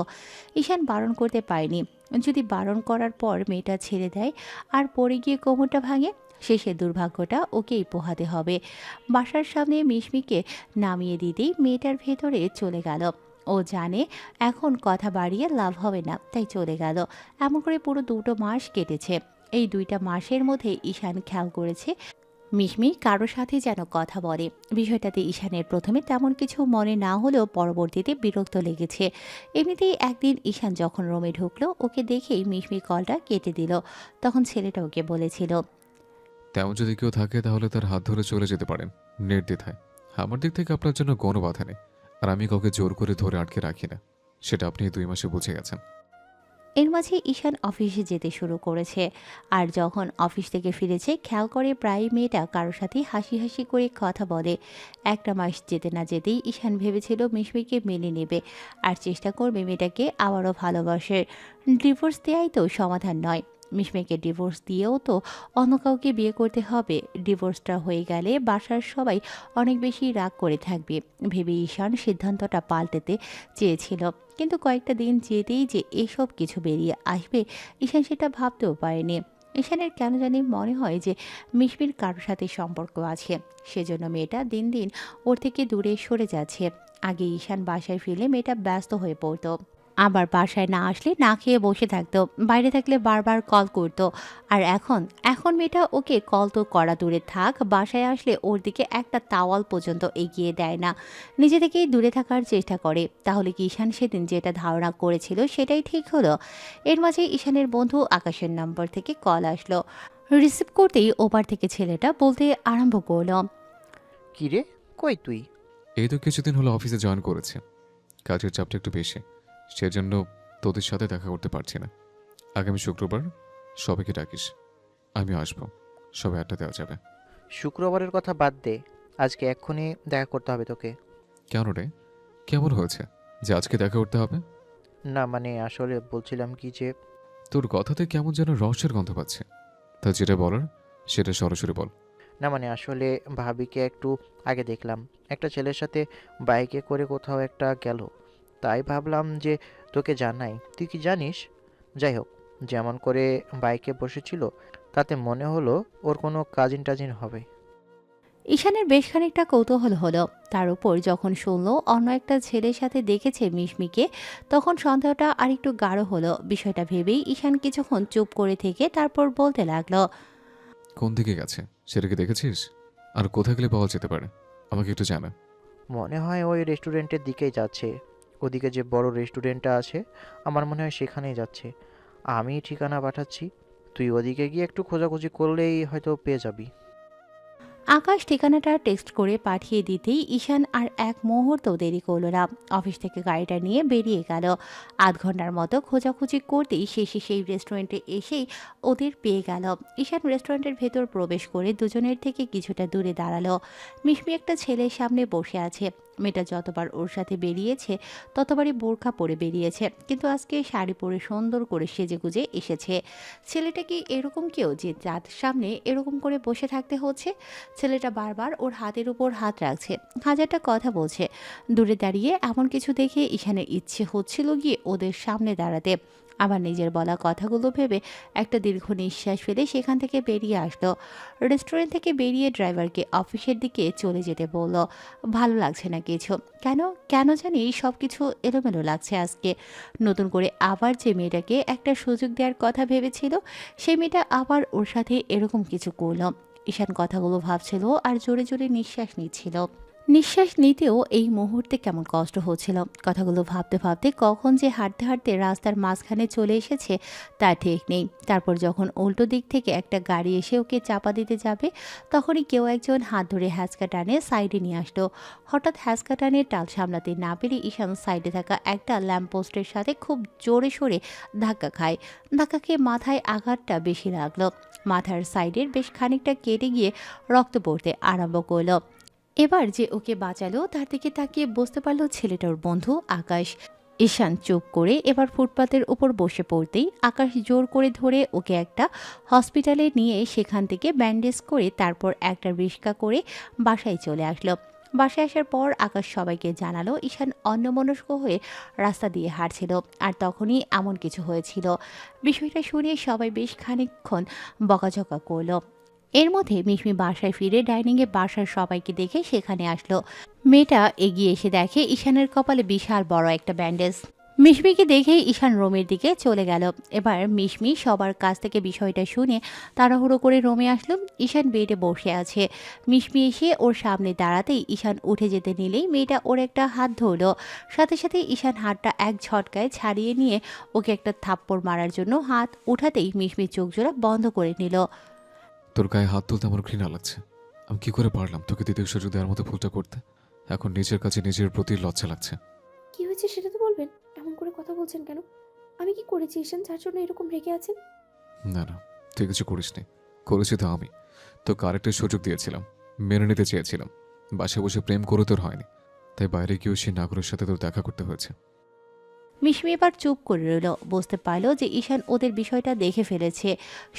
ঈশান বারণ করতে পারেনি। যদি বারণ করার পর মেয়েটা ছেড়ে দেয় আর পড়ে গিয়ে কোমরটা ভাঙে, শেষের দুর্ভাগ্যটা ওকেই পোহাতে হবে। বাসার সামনে মিশমিকে নামিয়ে দিতেই মেয়েটার ভেতরে চলে গেল। ও জানে এখন কথা বাড়িয়ে লাভ হবে না, তাই চলে গেল। এমন করে পুরো 2টো মাস কেটেছে। এই 2টা মাসের মধ্যে ঈশান খেয়াল করেছে মিশমি কারোর সাথে যেন কথা বলে। বিষয়টাতে ঈশানের প্রথমে তেমন কিছু মনে না হলেও পরবর্তীতে বিরক্ত লেগেছে। এমনিতেই একদিন ঈশান যখন রুমে ঢুকলো, ওকে দেখেই মিশমি কলটা কেটে দিল। তখন ছেলেটা ওকে বলেছিল, তেমন যদি কেউ থাকে তাহলে তার হাত ধরে চলে যেতে পারেন নির্দ্বিধায়। আমার দিক থেকে আপনার জন্য কোনো বাধা নেই, আর আমি কাউকে জোর করে ধরে আটকে রাখি না। সেটা আপনি এই 2 মাসে বুঝে গেছেন। এর মাঝে ঈশান অফিসে যেতে শুরু করেছে। আর যখন অফিস থেকে ফিরেছে, খেয়াল করে প্রায় মেয়েটা কারোর সাথে হাসি হাসি করে কথা বলে। একটা মাস যেতে না যেতেই ঈশান ভেবেছিল মিশমিকে মেনে নেবে, আর চেষ্টা করবে মেয়েটাকে আবারও ভালোবাসে। ডিভোর্স দেওয়াই তো সমাধান নয়। মিশমিকে ডিভোর্স দিয়েও তো অন্য কাউকে বিয়ে করতে হবে। ডিভোর্সটা হয়ে গেলে বাসার সবাই অনেক বেশি রাগ করে থাকবে ভেবে ঈশান সিদ্ধান্তটা পাল্টাতে চেয়েছিল। কিন্তু কয়েকটা দিন যেতেই যে এসব কিছু বেরিয়ে আসবে ঈশান সেটা ভাবতেও পারেনি। ঈশানের কেন জানি মনে হয় যে মিশমির কারোর সাথে সম্পর্ক আছে, সেজন্য মেয়েটা দিন দিন ওর থেকে দূরে সরে যাচ্ছে। আগে ঈশান বাসায় ফিরলে মেয়েটা ব্যস্ত হয়ে পড়তো, আবার বাসায় না আসলে না খেয়ে বসে থাকতো, বাইরে থাকলে বারবার কল করতো। আর এখন এখন মেয়েটা ওকে কল তো করা দূরে থাক, বাসায় আসলে ওর দিকে একটা তাওয়াল পর্যন্ত এগিয়ে দেয় না, নিজে থেকেই দূরে থাকার চেষ্টা করে। তাহলে কি ঈশান সেদিন যেটা ধারণা করেছিল সেটাই ঠিক হলো? এর মাঝে ঈশানের বন্ধু আকাশের নম্বর থেকে কল আসলো। রিসিভ করতেই ওপার থেকে ছেলেটা বলতে আরম্ভ করলো, কিরে, কই তুই? এই তো কিছুদিন হলো অফিসে জয়েন করেছে, কাজের চাপটা একটু বেশি, সেজন্য তোদের সাথে দেখা করতে পারছি না। আগামী শুক্রবার সবাইকে ডাকিস, আমি আসবো, সবাই আড্ডা দেওয়া যাবে। শুক্রবারের কথা বাদ দে, আজকে এক্ষুনি দেখা করতে হবে তোকে। কেন রে, কেমন হয়েছে যে আজকে দেখা করতে হবে? না মানে আসলে বলছিলাম কি যে, তোর কথাতে কেমন যেন রহস্যের গন্ধ পাচ্ছে, তা যেটা বলার সেটা সরাসরি বল। না মানে আসলে ভাবিকে একটু আগে দেখলাম একটা ছেলের সাথে বাইকে করে কোথাও একটা গেল, তাই ভাবলাম যে তোকে জানাই, তুই কি জানিস? যাই হোক, যেমন করে বাইকে বসেছিল তাতে মনে হলো ওর কোনো কাজিন টাজিন হবে। ঈশানের বেশ খানিকটা কৌতূহল হলো। তার উপর যখন শুনলো অন্য একটা ছেলের সাথে দেখেছে মিশমিকে, তখন সন্দেহটা আরেকটু গাঢ় হলো। বিষয়টা ভেবেই ঈশান কিছুক্ষণ চুপ করে থেকে তারপর বলতে লাগলো, কোন দিকে গেছে সেটা কি দেখেছিস? আর কোথায় গেলে পাওয়া যেতে পারে আমাকে একটু জানা। মনে হয় ওই রেস্টুরেন্টের দিকেই যাচ্ছে, ওদিকে যে বড় রেস্টুরেন্টটা আছে আমার মনে হয় সেখানেই যাচ্ছে। আমি ঠিকানা পাঠাচ্ছি, তুই ওদিকে গিয়ে একটু খোঁজাখুঁজি করলেই হয়তো পেয়ে যাবি। আকাশ ঠিকানাটা টেক্সট করে পাঠিয়ে দিতেই ঈশান আর এক মুহূর্ত দেরি করল না, অফিস থেকে গাড়িটা নিয়ে বেরিয়ে গেল। আধ ঘন্টার মতো খোঁজাখুঁজি করতেই শেষে সেই রেস্টুরেন্টে এসেই ওদের পেয়ে গেল। ঈশান রেস্টুরেন্টের ভেতর প্রবেশ করে দুজনের থেকে কিছুটা দূরে দাঁড়ালো। মিশমি একটা ছেলের সামনে বসে আছে। মেয়েটা যতবার ওর সাথে বেরিয়েছে ততবারই বোরখা পরে বেরিয়েছে, কিন্তু আজকে শাড়ি পরে সুন্দর করে সেজেগুজে এসেছে। ছেলেটা কি এরকম কেউ যে যার সামনে এরকম করে বসে থাকতে হচ্ছে? ছেলেটা বারবার ওর হাতের উপর হাত রাখছে, হাজারটা কথা বলছে। দূরে দাঁড়িয়ে এমন কিছু দেখে ঈশানের ইচ্ছে হচ্ছিল গিয়ে ওদের সামনে দাঁড়াতে। আবার নিজের বলা কথাগুলো ভেবে একটা দীর্ঘ নিঃশ্বাস ফেলে সেখান থেকে বেরিয়ে আসলো। রেস্টুরেন্ট থেকে বেরিয়ে ড্রাইভারকে অফিসের দিকে চলে যেতে বলল। ভালো লাগছে না কিছু, কেন কেন জানি সব কিছু এলোমেলো লাগছে আজকে। নতুন করে আবার যে মেয়েটাকে একটা সুযোগ দেওয়ার কথা ভেবেছিল, সেই মেয়েটা আবার ওর সাথে এরকম কিছু করলো। ঈশান কথাগুলো ভাবছিল আর জোরে জোরে নিঃশ্বাস নিচ্ছিল। নিঃশ্বাস নিতেও এই মুহূর্তে কেমন কষ্ট হচ্ছিল। কথাগুলো ভাবতে ভাবতে কখন যে হাঁটতে হাঁটতে রাস্তার মাঝখানে চলে এসেছে তা ঠিক নেই। তারপর যখন উল্টো দিক থেকে একটা গাড়ি এসে ওকে চাপা দিতে যাবে, তখনই কেউ একজন হাত ধরে হ্যাঁচকা টানে সাইডে নিয়ে আসলো। হঠাৎ হ্যাঁচকা টানে টাল সামলাতে না পেরে ঈশান সাইডে থাকা একটা ল্যাম্পপোস্টের সাথে খুব জোরে সোরে ধাক্কা খায়। ধাক্কা খেয়ে মাথায় আঘাতটা বেশি লাগলো। মাথার সাইডের বেশ খানিকটা কেটে গিয়ে রক্ত পড়তে আরম্ভ করলো। এবার যে ওকে বাঁচালো তার দিকে তাকিয়ে বুঝতে পারলো ছেলেটার বন্ধু আকাশ। ঈশান চুপ করে এবার ফুটপাতের উপর বসে পড়তেই আকাশ জোর করে ধরে ওকে একটা হসপিটালে নিয়ে সেখান থেকে ব্যান্ডেজ করে তারপর একটা রিক্সা করে বাসায় চলে আসলো। বাসায় আসার পর আকাশ সবাইকে জানালো ঈশান অন্যমনস্ক হয়ে রাস্তা দিয়ে হাঁটছিল, আর তখনই এমন কিছু হয়েছিল। বিষয়টা শুনে সবাই বেশ খানিকক্ষণ বকাঝকা করলো। এর মধ্যে মিশমি বাসায় ফিরে ডাইনিংয়ে বাসার সবাইকে দেখে সেখানে আসলো। মেয়েটা এগিয়ে এসে দেখে ঈশানের কপালে বিশাল বড় একটা ব্যান্ডেজ। মিশমিকে দেখে ঈশান রুমের দিকে চলে গেল। এবার মিশমি সবার কাছ থেকে বিষয়টা শুনে তাড়াহুড়ো করে রুমে আসলো। ঈশান বেডে বসে আছে। মিশমি এসে ওর সামনে দাঁড়াতেই ঈশান উঠে যেতে নিলেই মেয়েটা ওর একটা হাত ধরলো। সাথে সাথে ঈশান হাতটা এক ঝটকায় ছাড়িয়ে নিয়ে ওকে একটা থাপ্পড় মারার জন্য হাত উঠাতেই মিশমির চোখ জোড়া বন্ধ করে নিল। তোর গায়ে হাত তুলতে আমার ঘৃণা লাগছে। আমি কি করে পারলাম তোকে দ্বিতীয় সুযোগ দেওয়ার মতো ভুলটা করতে? এখন নিজের কাছে নিজের প্রতি লজ্জা লাগছে। কি হয়েছে সেটা তো বলবেন, এমন করে কথা বলছেন কেন? আমি কি করেছি ঈশান যার জন্য এরকম রেগে আছেন? না না, তুই কিছু করিসনি। করেছি তো আমি, তোকে আরেকটা সুযোগ দিয়েছিলাম, মেনে নিতে চেয়েছিলাম। বাসায় বসে প্রেম করে তোর হয়নি, তাই বাইরে গিয়েও সেই নাগরের সাথে তোর দেখা করতে হয়েছে। মিশমি এবার চুপ করে রইল। বুঝতে পারল যে ঈশান ওদের বিষয়টা দেখে ফেলেছে।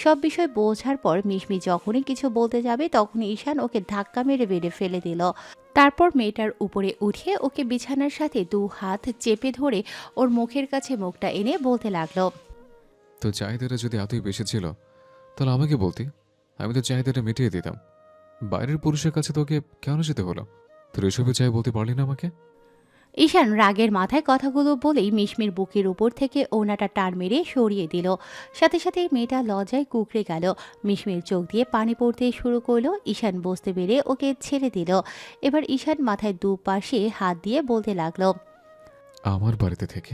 সব বিষয় বোঝার পর মিশমি যখনই কিছু বলতে যাবে তখনই ঈশান ওকে ধাক্কা মেরে বেড়ে ফেলে দিল। তারপর মেয়েটার উপরে উঠে ওকে বিছানার সাথে 2 হাত চেপে ধরে ওর মুখের কাছে মুখটা এনে বলতে লাগলো, তো চাহিদাটা যদি এতই বেশি ছিল তাহলে আমাকে বলতি, আমি তো চাহিদাটা মিটিয়ে দিতাম। বাইরের পুরুষের কাছে তোকে কেন যেতে হলো? তোর এসবই চাই বলতে পারলি না আমাকে? ঈশান রাগের মাথায় কথাগুলো বলেই মিশমির বুকের উপর থেকে ওনাটা টান মেরে সরিয়ে দিল। সাথে সাথে মেয়েটা লজ্জায় কুঁকড়ে গেল। মিশমির চোখ দিয়ে পানি পড়তে শুরু করলো। ঈশান বুঝতে পেরে ওকে ছেড়ে দিল। এবার ঈশান মাথায় দুপাশে হাত দিয়ে বলতে লাগলো, আমার বাড়িতে থেকে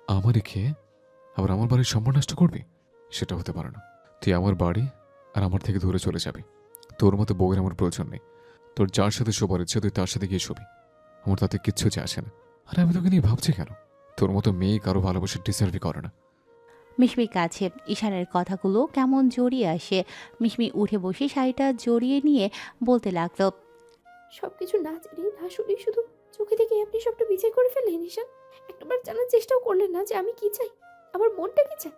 আমারই খেয়ে আবার আমার বাড়ির সম্মান নষ্ট করবি? সেটা হতে পারে না। তুই আমার বাড়ি আর আমার থেকে দূরে চলে যাবি। তোর মতো বউয়ের আমার প্রয়োজন নেই। তোর যার সাথে শোবার ইচ্ছে তুই তার সাথে গিয়ে শোবি, আমার তাতে কিচ্ছু যায় আসে না। আরে আমি তোকে নিয়ে ভাবছি কেন? তোর মতো মেয়ে কারো ভালোবাসা ডিসার্ভই করে না। মিশমির কাছে ঈশানের কথাগুলো কেমন জড়িয়ে আসে। মিশমি উঠে বসে শাড়িটা জড়িয়ে নিয়ে বলতে লাগলো, সব কিছু না জেনে না শুনে শুধু চোখে দেখে আপনি সবটা বিচার করে ফেললেন ঈশান। একটাবার জানার চেষ্টাও করলেন না যে আমি কি চাই, আমার মনটা কি চাই।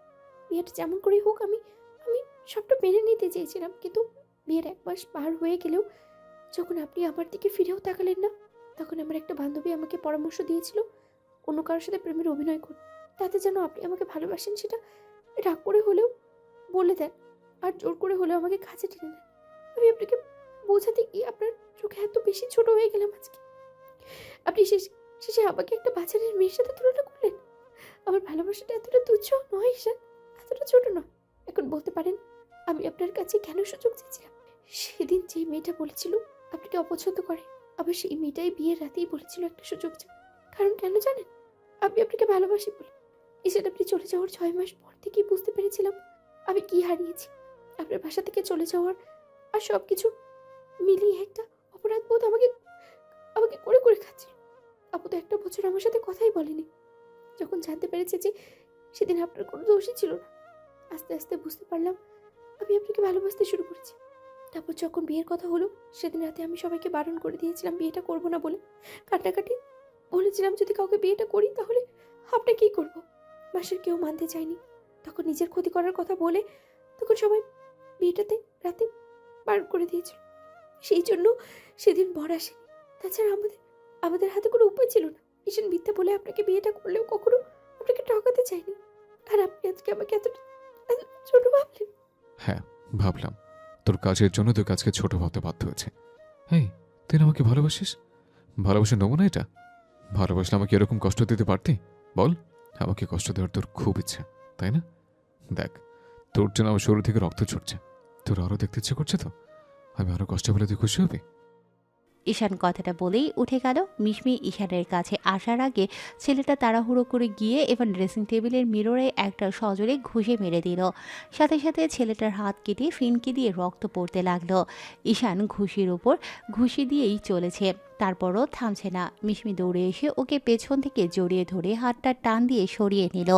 বিয়েটা যেমন করে হোক আমি আমি সবটা মেনে নিতে চেয়েছিলাম, কিন্তু বিয়ের 1 মাস পার হয়ে গেলেও যখন আপনি আমার দিকে ফিরেও তাকালেন না, তখন আমার একটা বান্ধবী আমাকে পরামর্শ দিয়েছিল অন্য কারোর সাথে প্রেমের অভিনয় করুন, তাতে যেন আপনি আমাকে ভালোবাসেন সেটা রাগ করে হলেও বলে দেন, আর জোর করে হলেও আমাকে কাছে টেনে নেন। আমি আপনাকে বোঝাতে গিয়ে আপনার চোখে এত বেশি ছোট হয়ে গেলাম আজকে। আপনি শেষে আমাকে একটা বাজারের মেয়ের সাথে তুলনা করলেন। আমার ভালোবাসাটা এতটা তুচ্ছ নয় ঈশান, এতটা ছোট নয়। এখন বলতে পারেন আমি আপনার কাছে কেন সুযোগ চেয়েছিলাম? সেদিন যে মেয়েটা বলেছিল আপনাকে অপছন্দ করে, আবার সেই মেয়েটাই বিয়ের রাতেই বলেছিল একটা সুযোগ চাই। কারণ কেন জানেন? আমি আপনাকে ভালোবাসি বলে। ঈশান, আপনি চলে যাওয়ার 6 মাস পর থেকেই বুঝতে পেরেছিলাম আমি কি হারিয়েছি। আপনার বাসা থেকে চলে যাওয়ার আর সব কিছু মিলিয়ে একটা অপরাধ বোধ আমাকে আমাকে করে করে খাচ্ছিল। আপু তো 1 বছর আমার সাথে কথাই বলেনি। যখন জানতে পেরেছে যে সেদিন আপনার কোনো দোষই ছিল না, আস্তে আস্তে বুঝতে পারলাম আমি আপনাকে ভালোবাসতে শুরু করেছি। তারপর যখন বিয়ের কথা হলো, সেদিন রাতে আমি সবাইকে বারণ করে দিয়েছিলাম বিয়েটা করবো না বলে। কাটাকাটি বলেছিলাম যদি কাউকে বিয়েটা করি তাহলে আপনাকেই করবো। বাসার কেউ মানতে চায়নি। তখন নিজের ক্ষতি করার কথা বলে তখন সবাই বিয়েটাতে রাতে বারণ করে দিয়েছিল। সেই জন্য সেদিন বর আসেনি। তাছাড়া আমাদের হাতে কোনো উপায় ছিল না। ঈশান মিথ্যা বলে আপনাকে বিয়েটা করলেও কখনো আপনাকে ঠকাতে চাইনি। আর আপনি আজকে আমাকে এত ছোট ভাবলেন। হ্যাঁ, ভাবলাম। তোর কাজের জন্য তোর কাজকে ছোট ভাবতে বাধ্য হয়েছে। এই, তুই না আমাকে ভালোবাসিস? ভালোবাসার নমুনা এটা? ভালোবাসলে আমাকে এরকম কষ্ট দিতে পারতি? বল। আমাকে কষ্ট দেওয়ার তোর খুব ইচ্ছা, তাই না? দেখ, তোর জন্য আমার শরীর থেকে রক্ত ছুটছে। তোর আরো দেখতে ইচ্ছে করছে তো? আমি আরো কষ্ট পেলে তুই খুশি হবি? ঈশান কথাটা বলেই উঠে গেল। মিশমি ঈশানের কাছে আসার আগে ছেলেটা তাড়াহুড়ো করে গিয়ে এবার ড্রেসিং টেবিলের মিররে একটা সজোরে ঘুষে মেরে দিল। সাথে সাথে ছেলেটার হাত কেটে ফিনকি দিয়ে রক্ত পড়তে লাগলো। ঈশান ঘুষির উপর ঘুষি দিয়েই চলেছে, তারপরও থামছে না। মিশমি দৌড়ে এসে ওকে পেছন থেকে জড়িয়ে ধরে হাতটা টান দিয়ে সরিয়ে নিল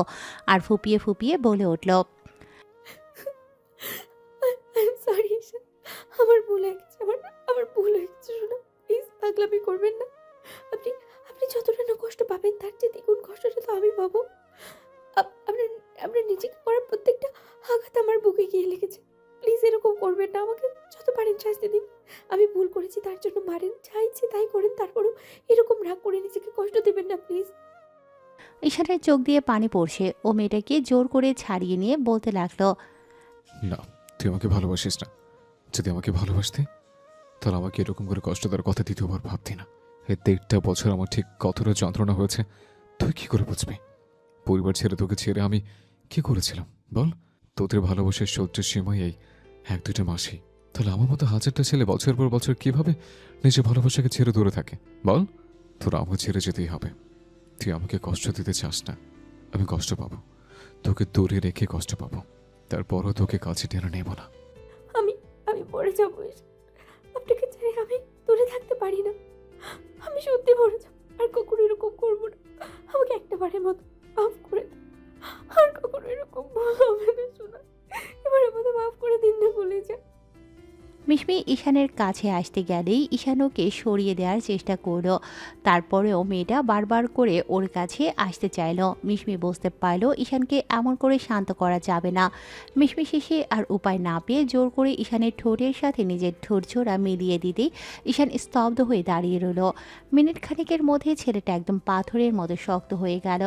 আর ফুপিয়ে ফুপিয়ে বলে উঠল, সরি ঈশান, আমার ভুল হয়ে গেছে, আমার ভুল হয়ে গেছে। শোনো, প্লিজ পাগলামি করবেন না। আপনি আপনি যতটা না কষ্ট পাবেন তার চেয়ে দ্বিগুণ কষ্টটা তো আমি পাবো। আপনার আপনার নিজেকে করার প্রত্যেকটা আঘাত আমার বুকে গিয়ে লেগেছে। প্লিজ এরকম করবেন না। আমাকে যত পারেন শাস্তি দিন। আমি ভুল করেছি তার জন্য মারেন, যা ইচ্ছে তাই করেন, তারপরও এরকম রাগ করে নিজেকে কষ্ট দেবেন না প্লিজ। ঈশানের চোখ দিয়ে পানি পড়ছে। ও মেয়েটাকে জোর করে ছাড়িয়ে নিয়ে বলতে লাগলো, না, তুই আমাকে ভালোবাসিস না। যদি আমাকে ভালোবাসতি তাহলে আমাকে এরকম করে কষ্ট দেওয়ার কথা দ্বিতীয়বার ভাবতি না। এই 1.5 বছর আমার ঠিক কতটা যন্ত্রণা হয়েছে তুই কি করে বুঝবি? পরিবার ছেড়ে তোকে ছেড়ে আমি কি করেছিলাম বল? তোদের ভালোবাসার সহ্যের সীমায় এই 1-2টা মাসই। তাহলে আমার মতো হাজারটা ছেলে বছর পর বছর কিভাবে নিজের ভালোবাসাকে ছেড়ে দূরে থাকে বল? তোরা আমাকে ছেড়ে যেতেই হবে। তুই আমাকে কষ্ট দিতে চাস না, আমি কষ্ট পাবো। তোকে দূরে রেখে কষ্ট পাবো, তারপরও তোকে কাছে টেনে নেব না। আমি আমি মরে যাবো ঈশান। আপনাকে ছেড়ে আমি দূরে থাকতে পারি না। আমি সত্যি মরে যাবো, আর কখনো এরকম করবো না। আমাকে একটা বারের মতো মাফ করে দিন। আর কখনো এরকম ভুল হবে না। শোনা, এবারের মতো মাফ করে দিন না, বলে যা। মিশমি ঈশানের কাছে আসতে গেলেই ঈশান ওকে সরিয়ে দেওয়ার চেষ্টা করলো। তারপরেও মেয়েটা বারবার করে ওর কাছে আসতে চাইলো। মিশমি বুঝতে পারলো ঈশানকে এমন করে শান্ত করা যাবে না। মিশমি শেষে আর উপায় না পেয়ে জোর করে ঈশানের ঠোঁটের সাথে নিজের ঠোঁট জোড়া মিলিয়ে দিতেই ঈশান স্তব্ধ হয়ে দাঁড়িয়ে রইল। মিনিট খানেকের মধ্যে ছেলেটা একদম পাথরের মতো শক্ত হয়ে গেল,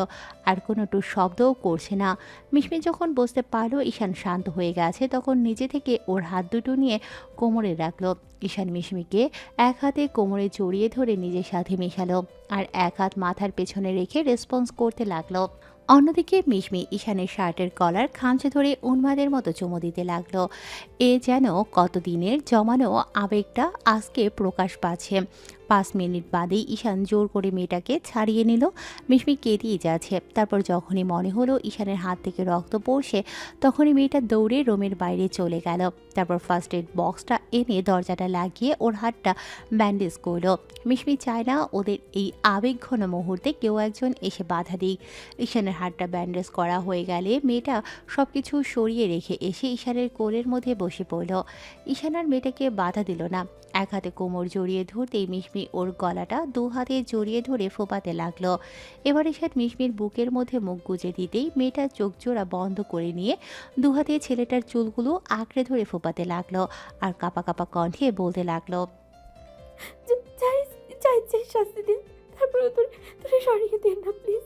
আর কোনো টু শব্দও করছে না। মিশমি যখন বুঝতে পারলো ঈশান শান্ত হয়ে গেছে, তখন নিজে থেকে ওর হাত দুটো নিয়ে কোমরে রাখলো। ঈশান মিশমিকে এক হাতে কোমরে জড়িয়ে ধরে নিজের সাথে মেশালো, আর এক হাত মাথার পেছনে রেখে রেসপন্স করতে লাগলো। অন্যদিকে মিশমি ঈশানের শার্টের কলার খামচে ধরে উন্মাদের মতো চুমু দিতে লাগলো। এ যেন কতদিনের জমানো আবেগটা আজকে প্রকাশ পাচ্ছে। 5 মিনিট বাদেই ঈশান জোর করে মেয়েটাকে ছাড়িয়ে নিল। মিশমি কেঁদেই যাচ্ছে। তারপর যখনই মনে হলো ঈশানের হাত থেকে রক্ত পড়ছে, তখনই মেয়েটা দৌড়ে রুমের বাইরে চলে গেল। তারপর ফার্স্ট এড বক্সটা এনে দরজাটা লাগিয়ে ওর হাতটা ব্যান্ডেজ করলো। মিশমি চায় না ওদের এই আবেগঘন মুহূর্তে কেউ একজন এসে বাধা দিক। ঈশানের হাতটা ব্যান্ডেজ করা হয়ে গেলে মেয়েটা সব কিছু সরিয়ে রেখে এসে ঈশানের কোলের মধ্যে বসে পড়ল। ঈশান আর মেয়েটাকে বাধা দিল না। এক হাতে কোমর জড়িয়ে ধরতেই মিশমি ওর গলাটা 2 হাতে জড়িয়ে ধরে ফোপাতে লাগলো। এবার ঈশান মিশমির বুকের মধ্যে মুখ গুজে দিতেই মেয়েটা চোখ জোড়া বন্ধ করে নিয়ে 2 হাতে ছেলেটার চুলগুলো আঁকড়ে ধরে ফোপাতে লাগলো, আর কাপা কাপা কণ্ঠে বলতে লাগলো, চাই চাই চাই শাস্তি দিন, তারপরে তোরে সরিয়ে দিন না প্লিজ।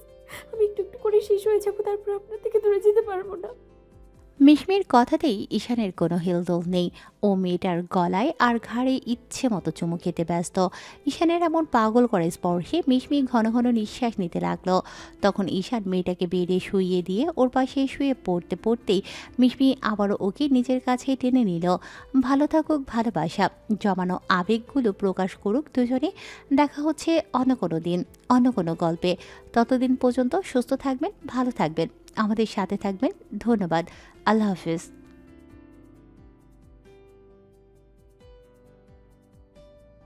আমি একটু একটু করে শেষ হয়ে যাবো, তারপর আপনার থেকে দূরে যেতে পারবো না। মিশমির কথাতেই ঈশানের কোনো হেলদোল নেই। ও মেয়েটার গলায় আর ঘাড়ে ইচ্ছে মতো চুমু খেতে ব্যস্ত। ঈশানের এমন পাগল করে স্পর্শে মিশমি ঘন ঘন নিঃশ্বাস নিতে লাগলো। তখন ঈশান মেয়েটাকে বেডে শুইয়ে দিয়ে ওর পাশে শুয়ে পড়তে পড়তেই মিশমি আবারও ওকে নিজের কাছে টেনে নিল। ভালো থাকুক ভালোবাসা, জমানো আবেগগুলো প্রকাশ করুক দুজনে। দেখা হচ্ছে অন্য কোনো দিন, অন্য কোনো গল্পে। ততদিন পর্যন্ত সুস্থ থাকবেন, ভালো থাকবেন, আমাদের সাথে থাকবেন। ধন্যবাদ। আল্লাহ হাফিজ।